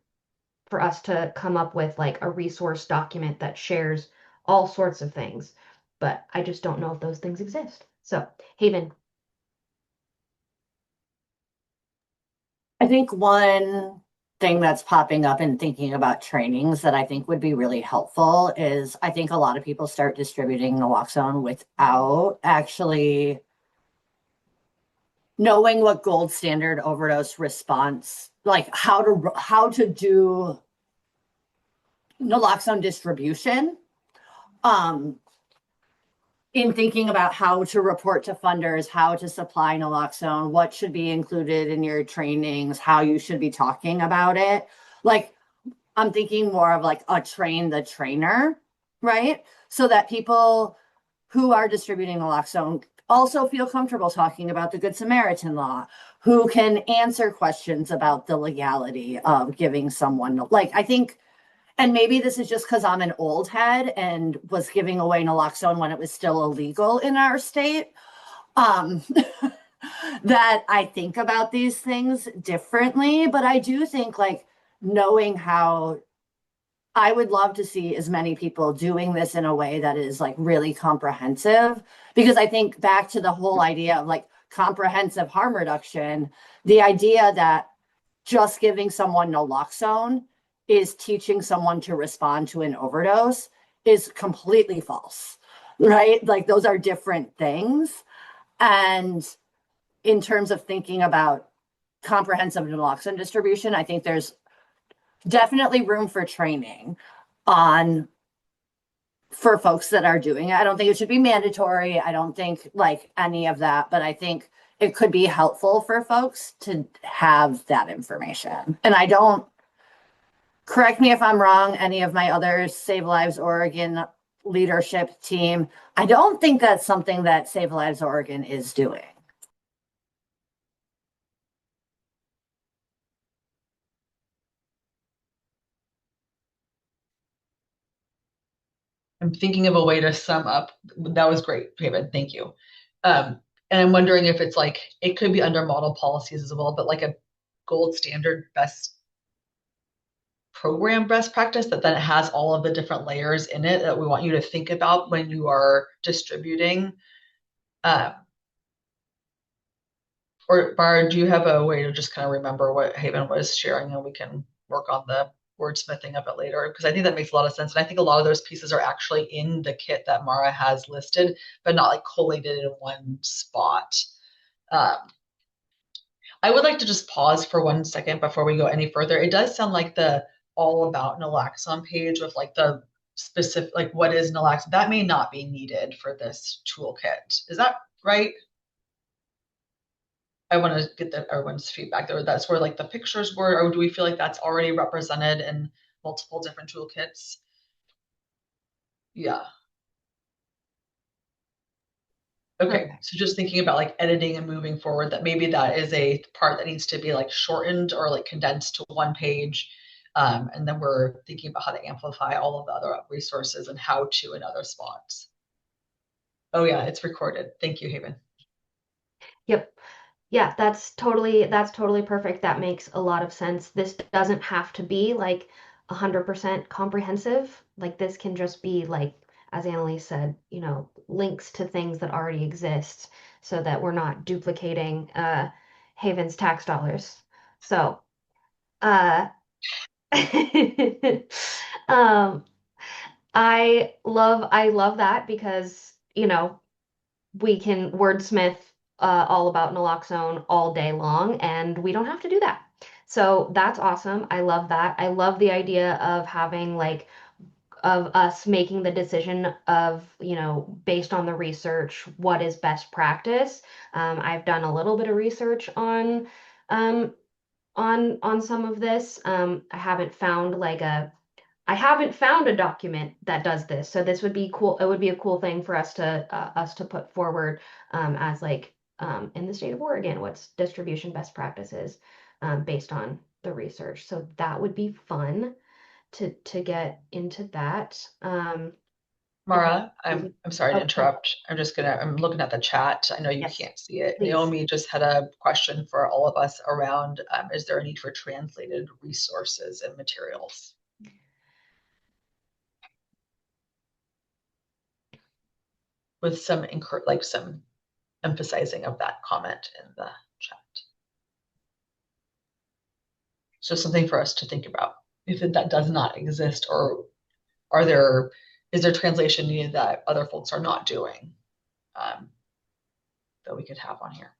us to come up with like a resource document that shares all sorts of things. But I just don't know if those things exist. So, Haven. I think one thing that's popping up in thinking about trainings that I think would be really helpful is I think a lot of people start distributing naloxone without actually knowing what gold standard overdose response, like how to do naloxone distribution. In thinking about how to report to funders, how to supply naloxone, what should be included in your trainings, how you should be talking about it. Like, I'm thinking more of like a train the trainer, right? So that people who are distributing naloxone also feel comfortable talking about the Good Samaritan law, who can answer questions about the legality of giving someone, like, I think, and maybe this is just because I'm an old head and was giving away naloxone when it was still illegal in our state, that I think about these things differently. But I do think like knowing how, I would love to see as many people doing this in a way that is like really comprehensive, because I think back to the whole idea of like comprehensive harm reduction, the idea that just giving someone naloxone is teaching someone to respond to an overdose is completely false, right? Like those are different things. And in terms of thinking about comprehensive naloxone distribution, I think there's definitely room for training on for folks that are doing it. I don't think it should be mandatory. I don't think like any of that, but I think it could be helpful for folks to have that information. And I don't, correct me if I'm wrong, any of my other Save Lives Oregon leadership team, I don't think that's something that Save Lives Oregon is doing. I'm thinking of a way to sum up. That was great, David. Thank you. And I'm wondering if it's like, it could be under model policies as well, but like a gold standard best program best practice that then it has all of the different layers in it that we want you to think about when you are distributing. Or Barb, do you have a way to just kind of remember what Haven was sharing and we can work on the wordsmithing of it later? Because I think that makes a lot of sense. And I think a lot of those pieces are actually in the kit that Mara has listed, but not like collated in one spot. I would like to just pause for 1 second before we go any further. It does sound like the all about naloxone page with like the specific, like what is naloxone, that may not be needed for this toolkit. Is that right? I want to get everyone's feedback there. That's where like the pictures were, or do we feel like that's already represented in multiple different toolkits? Yeah. Okay, so just thinking about like editing and moving forward, that maybe that is a part that needs to be like shortened or like condensed to one page. And then we're thinking about how to amplify all of the other resources and how to in other spots. Oh yeah, it's recorded. Thank you, Haven. Yep. Yeah, that's totally perfect. That makes a lot of sense. This doesn't have to be like 100% comprehensive. Like this can just be like, as Annalise said, you know, links to things that already exist so that we're not duplicating Haven's tax dollars. So, uh um I love that because, you know, we can wordsmith all about naloxone all day long, and we don't have to do that. So that's awesome. I love that. I love the idea of having like of us making the decision of, you know, based on the research, what is best practice. I've done a little bit of research um, on some of this. I haven't found a document that does this, so this would be cool. It would be a cool thing for us to put forward as like in the state of Oregon, what's distribution best practices based on the research. So that would be fun to get into that. Mara, I'm sorry to Okay. interrupt. I'm looking at the chat. I know you Yes, can't see it. please. Naomi just had a question for all of us around, is there a need for translated resources and materials? With some some emphasizing of that comment in the chat. So something for us to think about if that does not exist, or is there translation needed that other folks are not doing that we could have on here?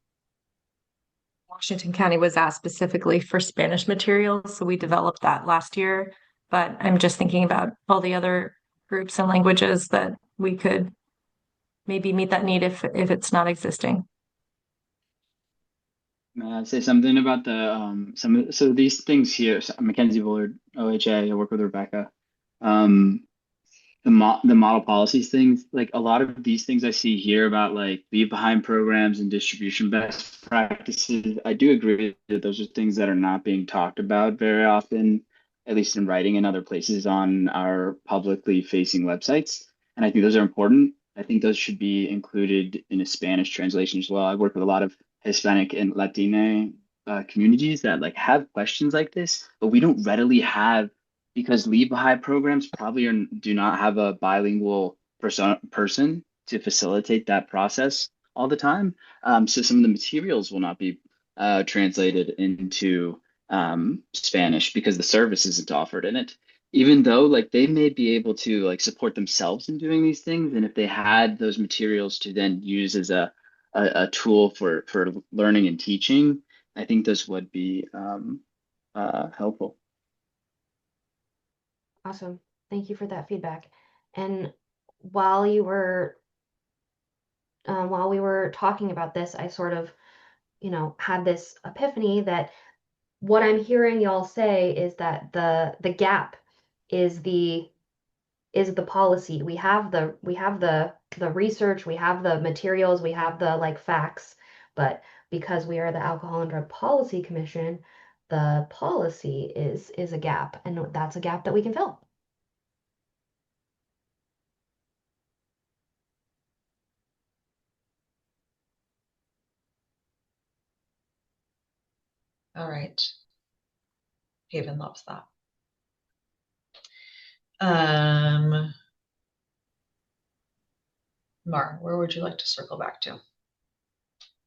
Washington County was asked specifically for Spanish materials, so we developed that last year. But I'm just thinking about all the other groups and languages that we could maybe meet that need if it's not existing. May I say something about the so these things here? So Mackenzie Bullard, OHA. I work with Rebecca. Um, the model policies things, like a lot of these things I see here about like leave behind programs and distribution best practices. I do agree that those are things that are not being talked about very often, at least in writing and other places on our publicly facing websites. And I think those are important. I think those should be included in a Spanish translation as well. I work with a lot of Hispanic and Latina communities that like have questions like this, but we don't readily have, because leave behind programs probably do not have a bilingual person to facilitate that process. all the time. So some of the materials will not be translated into Spanish because the service isn't offered in it. Even though like they may be able to like support themselves in doing these things, and if they had those materials to then use as a tool for learning and teaching, I think those would be helpful. Awesome. Thank you for that feedback. And while you were while we were talking about this, I sort of, had this epiphany that what I'm hearing y'all say is that the gap is the policy. We have the research, we have the materials, we have the like facts, but because we are the Alcohol and Drug Policy Commission, the policy is a gap, and that's a gap that we can fill. All right. Haven loves that. Mar, where would you like to circle back to?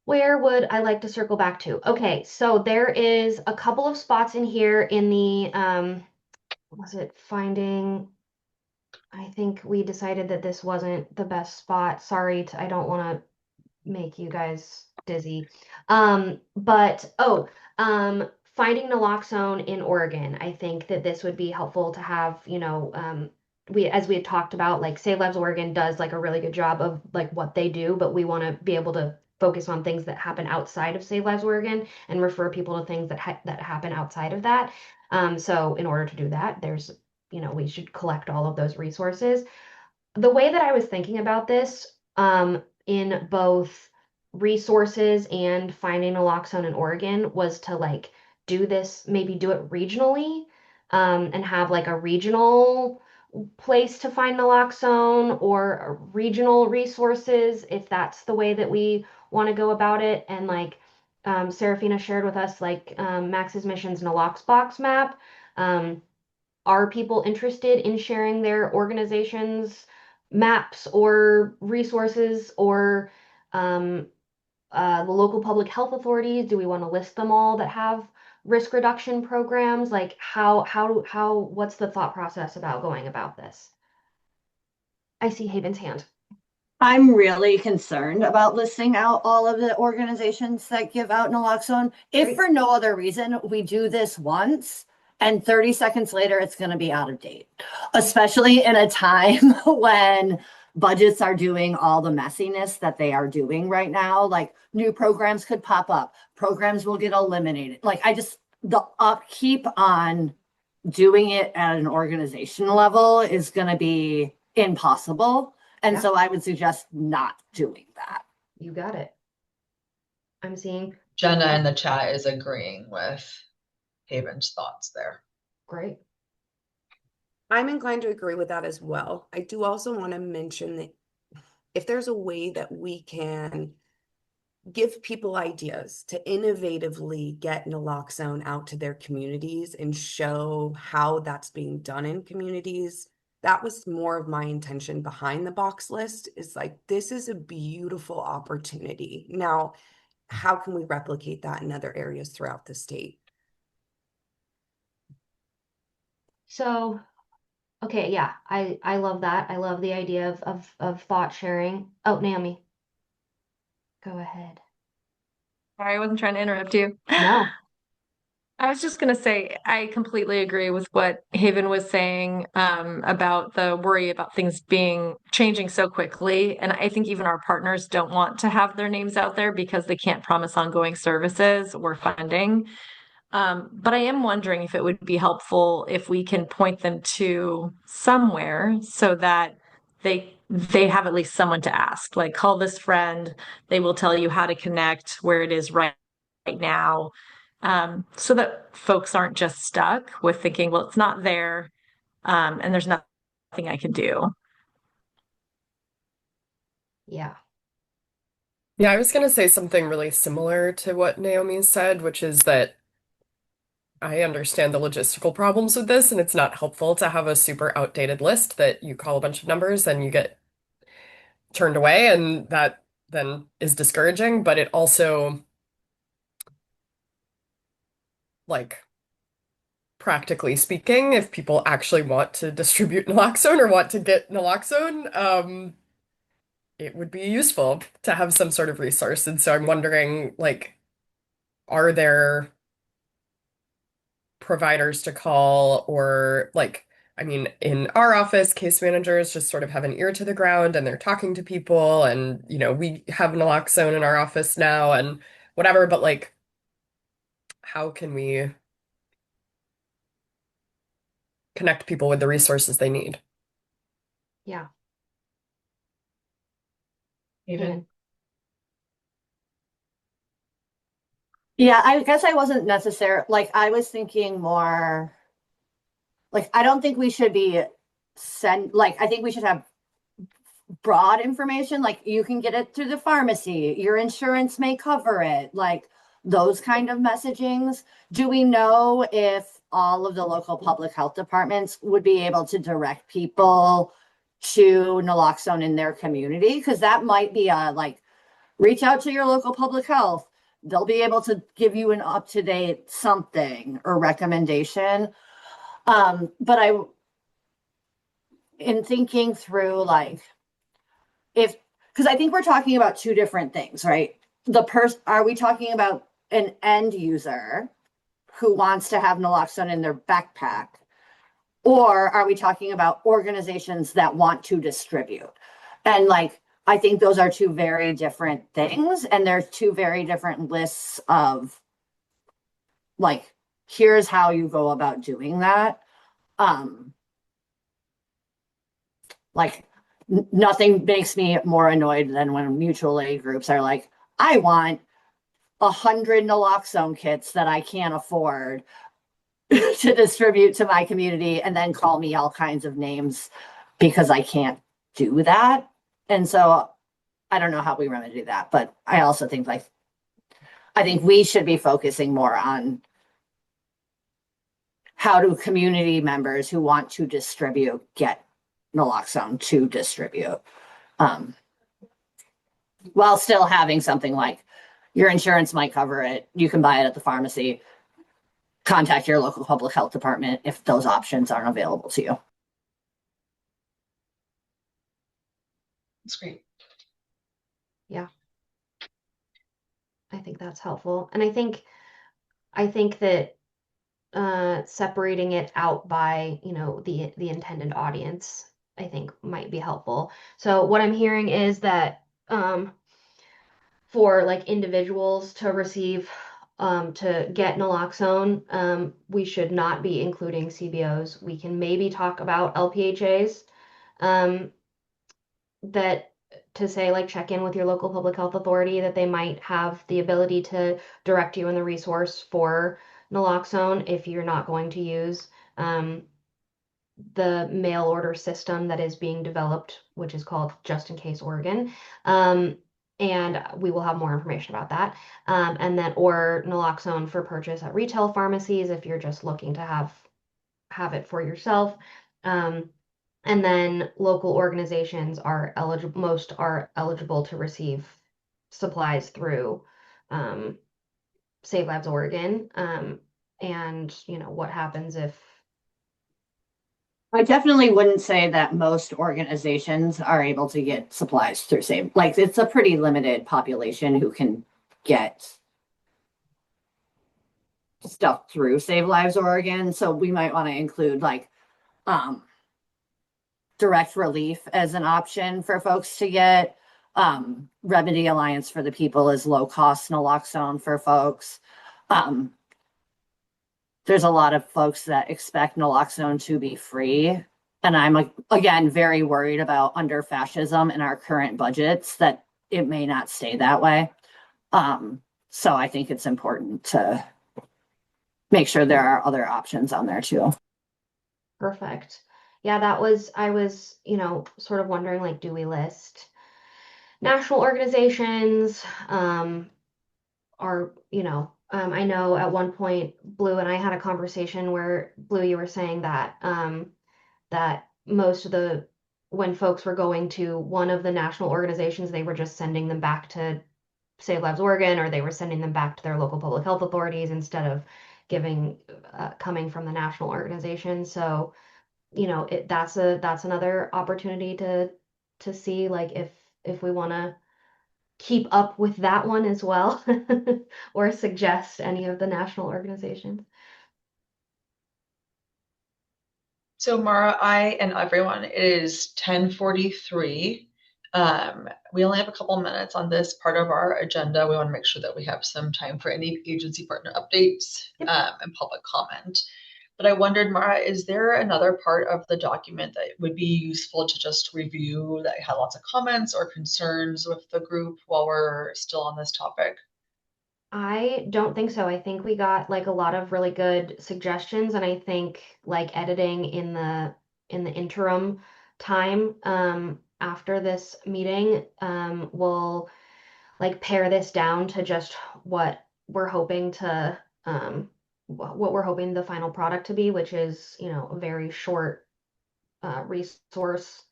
Where would I like to circle back to? Okay, so there is a couple of spots in here in the was it finding? I think we decided that this wasn't the best spot. Sorry, I don't want to make you guys dizzy. But finding naloxone in Oregon, I think that this would be helpful to have, as we had talked about, like Save Lives Oregon does like a really good job of like what they do, but we want to be able to focus on things that happen outside of Save Lives Oregon and refer people to things that happen outside of that. So in order to do that, we should collect all of those resources. The way that I was thinking about this, in both resources and finding naloxone in Oregon, was to like maybe do it regionally, and have like a regional place to find naloxone or regional resources if that's the way that we want to go about it. And like Serafina shared with us, like Max's Mission's Nalox box map. Are people interested in sharing their organization's maps or resources, or the local public health authorities? Do we want to list them all that have risk reduction programs? Like what's the thought process about going about this? I see Haven's hand. I'm really concerned about listing out all of the organizations that give out naloxone. If Great. for no other reason, we do this once and 30 seconds later, it's going to be out of date, especially in a time when budgets are doing all the messiness that they are doing right now. Like new programs could pop up, programs will get eliminated. Like the upkeep on doing it at an organization level is going to be impossible. And Yeah. so I would suggest not doing that. You got it. I'm seeing Jenna in the chat is agreeing with Haven's thoughts there. great. I'm inclined to agree with that as well. I do also want to mention that if there's a way that we can give people ideas to innovatively get naloxone out to their communities and show how that's being done in communities, that was more of my intention behind the box list. Is like, this is a beautiful opportunity. Now, how can we replicate that in other areas throughout the state? So, okay, yeah, I love that. I love the idea of thought sharing. Oh, Naomi, go ahead. Sorry, I wasn't trying to interrupt you. No. I was just going to say, I completely agree with what Haven was saying about the worry about things changing so quickly. And I think even our partners don't want to have their names out there because they can't promise ongoing services or funding. But I am wondering if it would be helpful if we can point them to somewhere so that they have at least someone to ask. Like, call this friend, they will tell you how to connect, where it is right now, so that folks aren't just stuck with thinking, well, it's not there, and there's nothing I can do. Yeah. Yeah, I was going to say something really similar to what Naomi said, which is that I understand the logistical problems with this, and it's not helpful to have a super outdated list that you call a bunch of numbers and you get turned away, and that then is discouraging, but it also, like, practically speaking, if people actually want to distribute naloxone or want to get naloxone, it would be useful to have some sort of resource. And so I'm wondering, like, are there providers to call, or like, I mean, in our office, case managers just sort of have an ear to the ground and they're talking to people, and we have naloxone in our office now and whatever, but like, how can we connect people with the resources they need? Yeah. Even Yeah, I guess I wasn't necessarily like I was thinking more like I don't think we should be I think we should have broad information like you can get it through the pharmacy, your insurance may cover it, like those kind of messagings. Do we know if all of the local public health departments would be able to direct people to naloxone in their community? Because that might be a like reach out to your local public health. They'll be able to give you an up-to-date something or recommendation. But in thinking through like if because I think we're talking about two different things, right? Are we talking about an end user who wants to have naloxone in their backpack? Or are we talking about organizations that want to distribute? And like, I think those are two very different things. And there's two very different lists of like, here's how you go about doing that. Um, like, nothing makes me more annoyed than when mutual aid groups are like, I want 100 naloxone kits that I can't afford to distribute to my community and then call me all kinds of names because I can't do that. And so I don't know how we remedy that, but I also think like I think we should be focusing more on how do community members who want to distribute get naloxone to distribute, um, while still having something like your insurance might cover it. You can buy it at the pharmacy. Contact your local public health department if those options aren't available to you. that's great. Yeah. I think that's helpful. And I think that separating it out by, the intended audience, I think might be helpful. So what I'm hearing is that for like individuals to receive to get naloxone, we should not be including CBOs. We can maybe talk about LPHAs, um, that to say like check in with your local public health authority that they might have the ability to direct you in the resource for naloxone if you're not going to use um, the mail order system that is being developed, which is called Just in Case Oregon. And we will have more information about that. And then, or naloxone for purchase at retail pharmacies if you're just looking to have it for yourself. And then local organizations are eligible, most are eligible to receive supplies through Save Lives Oregon. And what happens if I definitely wouldn't say that most organizations are able to get supplies through Save. Like it's a pretty limited population who can get stuff through Save Lives Oregon. So we might want to include like um, direct relief as an option for folks to get. Remedy Alliance for the People is low cost naloxone for folks. Um, there's a lot of folks that expect naloxone to be free. And I'm again very worried about under fascism in our current budgets that it may not stay that way. So I think it's important to make sure there are other options on there too. perfect. Yeah, I was, sort of wondering like, do we list national organizations? I know at one point Blue and I had a conversation where Blue, you were saying that that most of the when folks were going to one of the national organizations, they were just sending them back to Save Lives Oregon, or they were sending them back to their local public health authorities instead of giving coming from the national organization. So, that's another opportunity to see like if we want to keep up with that one as well, or suggest any of the national organizations. So Mara, I and everyone, it is 10:43. We only have a couple minutes on this part of our agenda. We want to make sure that we have some time for any agency partner updates and public comment. But I wondered, Mara, is there another part of the document that would be useful to just review that had lots of comments or concerns with the group while we're still on this topic? I don't think so. I think we got like a lot of really good suggestions, and I think like editing in the interim time after this meeting will like pare this down to just what we're hoping to what we're hoping the final product to be, which is, a very short resource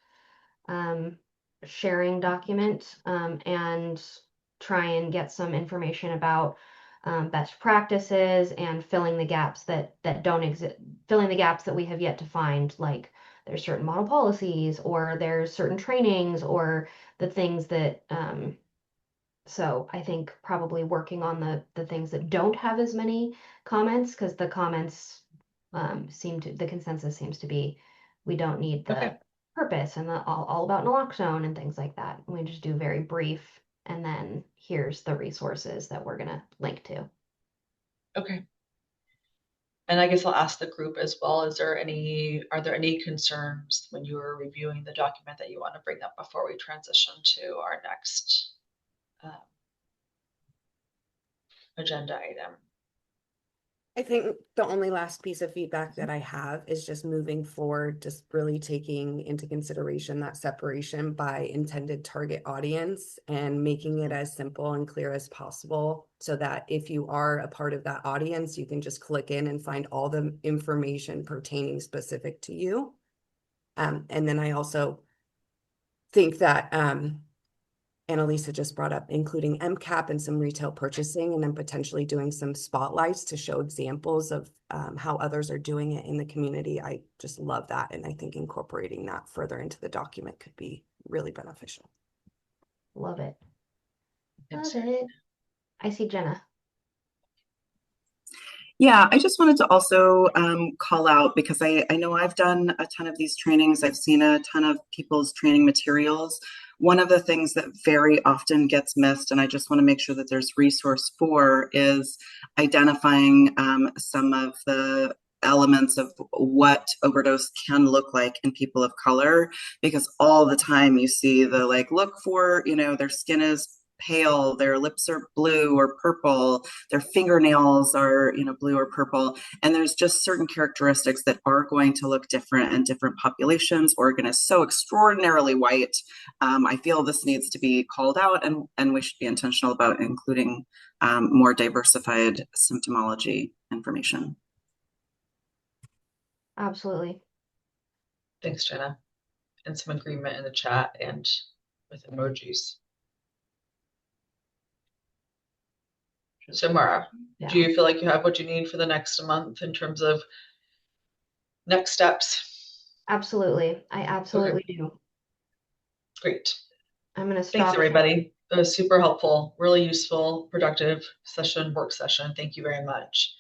um, sharing document, and try and get some information about best practices and filling the gaps that don't exist, filling the gaps that we have yet to find, like there's certain model policies or there's certain trainings or the things that so I think probably working on the things that don't have as many comments, because the comments the consensus seems to be we don't need the Okay. purpose and the all about naloxone and things like that. We just do very brief, and then here's the resources that we're gonna link to. Okay. And I guess I'll ask the group as well, are there any concerns when you were reviewing the document that you want to bring up before we transition to our next agenda item? I think the only last piece of feedback that I have is just moving forward, just really taking into consideration that separation by intended target audience and making it as simple and clear as possible so that if you are a part of that audience, you can just click in and find all the information pertaining specific to you. And then I also think that Annalisa just brought up including MCAP and some retail purchasing, and then potentially doing some spotlights to show examples of how others are doing it in the community. I just love that. And I think incorporating that further into the document could be really beneficial. Love it. Thanks. Love it. I see Jenna. Yeah, I just wanted to also call out, because I know I've done a ton of these trainings. I've seen a ton of people's training materials. One of the things that very often gets missed, and I just want to make sure that there's resource for, is identifying some of the elements of what overdose can look like in people of color, because all the time you see the like, look for, their skin is pale, their lips are blue or purple, their fingernails are, blue or purple. And there's just certain characteristics that are going to look different in different populations. Oregon is so extraordinarily white. I feel this needs to be called out, and we should be intentional about including more diversified symptomology information. Absolutely. Thanks, Jenna. And some agreement in the chat and with emojis. So Mara, do you feel like you have what you need for the next month in terms of next steps? Absolutely. I absolutely do. Great. I'm going to stop. Thanks, everybody. It was super helpful, really useful, productive work session. Thank you very much.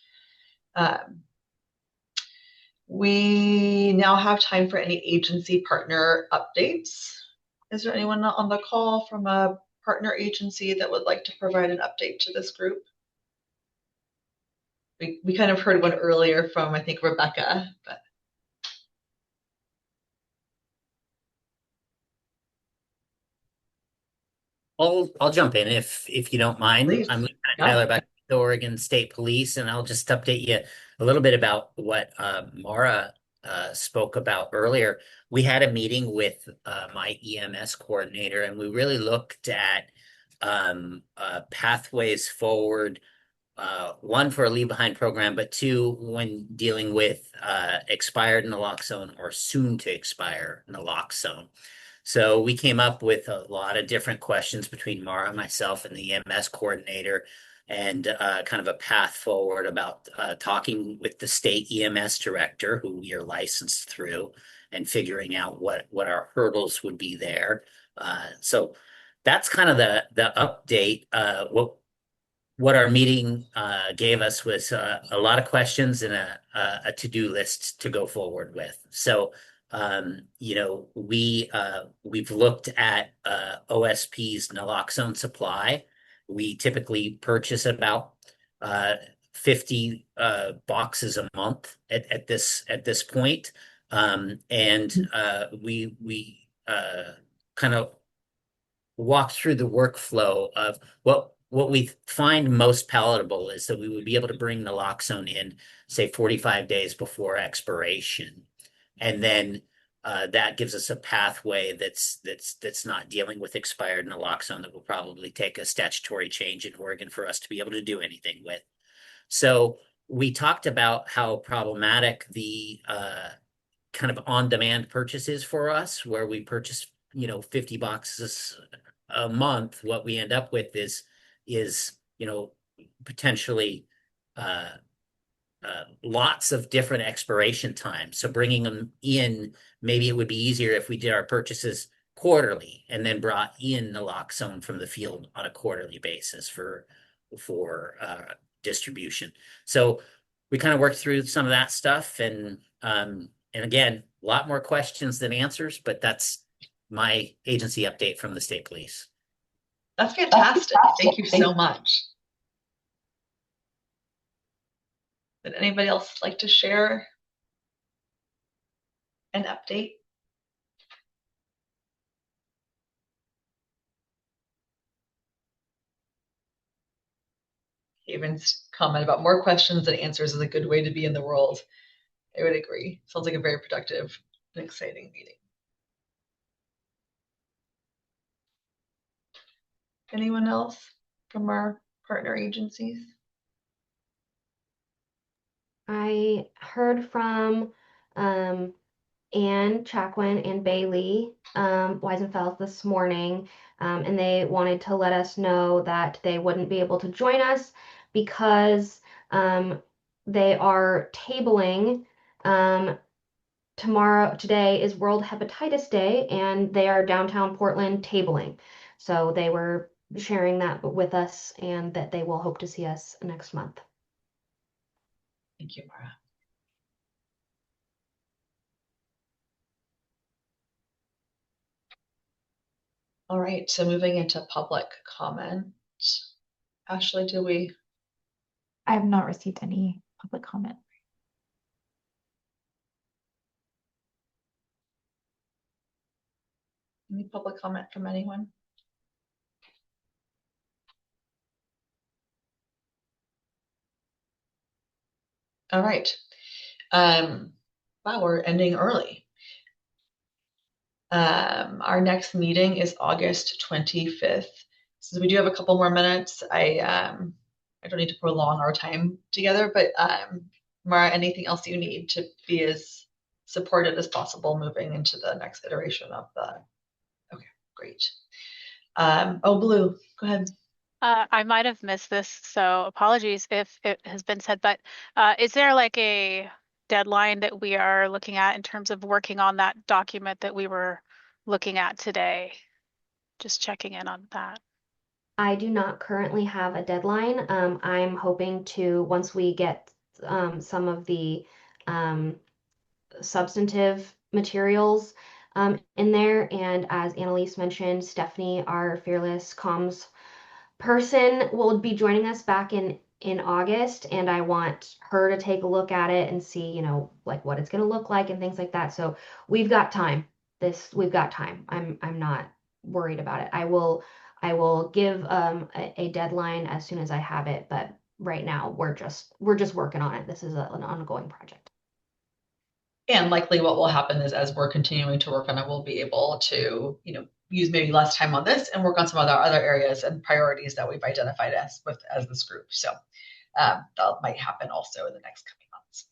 We now have time for any agency partner updates. Is there anyone on the call from a partner agency that would like to provide an update to this group? We kind of heard one earlier from, I think, Rebecca, but. – I'll jump in if you don't mind. Please. I'm Lieutenant Tyler Beck, the Oregon State Police, and I'll just update you a little bit about what Mara spoke about earlier. We had a meeting with my EMS coordinator, and we really looked at pathways forward one for a leave behind program, but two, when dealing with expired naloxone or soon to expire naloxone. So we came up with a lot of different questions between Mara, myself, and the EMS coordinator, and kind of a path forward about talking with the state EMS director, who we are licensed through, and figuring out what our hurdles would be there. So that's kind of the update. What our meeting gave us was a lot of questions and a to-do list to go forward with. So we've looked at OSP's naloxone supply. We typically purchase about 50 boxes a month at this point. And we kind of walk through the workflow of what we find most palatable is that we would be able to bring naloxone in, say, 45 days before expiration. And then that gives us a pathway that's not dealing with expired naloxone that will probably take a statutory change in Oregon for us to be able to do anything with. So we talked about how problematic the kind of on-demand purchase is for us, where we purchase 50 boxes a month. What we end up with is potentially lots of different expiration times. So bringing them in, maybe it would be easier if we did our purchases quarterly and then brought in naloxone from the field on a quarterly basis for distribution. So we kind of worked through some of that stuff, and again, a lot more questions than answers, but that's my agency update from the state police. That's fantastic. Thank you so much. Would anybody else like to share an update? Haven's comment about more questions than answers is a good way to be in the world. I would agree. Sounds like a very productive and exciting meeting. Anyone else from our partner agencies? I heard from Anne Chaquin and Bailey Weisenfeld this morning, and they wanted to let us know that they wouldn't be able to join us because they are tabling. Today is World Hepatitis Day, and they are downtown Portland tabling. So they were sharing that with us, and that they will hope to see us next month. Thank you, Mara. All right, so moving into public comment. Ashley, I have not received any public comment. any public comment from anyone? All right. Wow, we're ending early. Our next meeting is August 25th. So we do have a couple more minutes. I don't need to prolong our time together, but Mara, anything else you need to be as supported as possible moving into the next iteration of the, okay, great. Oh, Blue, go ahead. I might have missed this, so apologies if it has been said, but is there like a deadline that we are looking at in terms of working on that document that we were looking at today? Just checking in on that. I do not currently have a deadline. I'm hoping to, once we get some of the substantive materials in there, and as Annalise mentioned, Stephanie, our fearless comms person, will be joining us back in August, and I want her to take a look at it and see, like what it's going to look like and things like that. So we've got time. We've got time. I'm not worried about it. I will give a deadline as soon as I have it, but right now we're just working on it. This is an ongoing project. And likely what will happen is as we're continuing to work on it, we'll be able to, use maybe less time on this and work on some other areas and priorities that we've identified as this group. So that might happen also in the next coming months.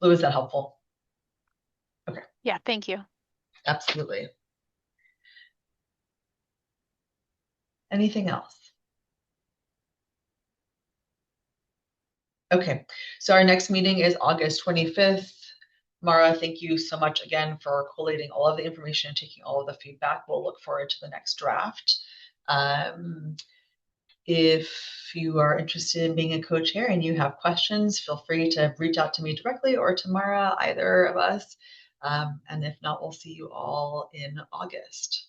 Lou, is that helpful? Okay. Yeah, thank you. Absolutely. Anything else? Okay, so our next meeting is August 25th. Mara, thank you so much again for collating all of the information and taking all of the feedback. We'll look forward to the next draft. If you are interested in being a co-chair and you have questions, feel free to reach out to me directly or to Mara, either of us. And if not, we'll see you all in August.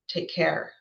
Take care.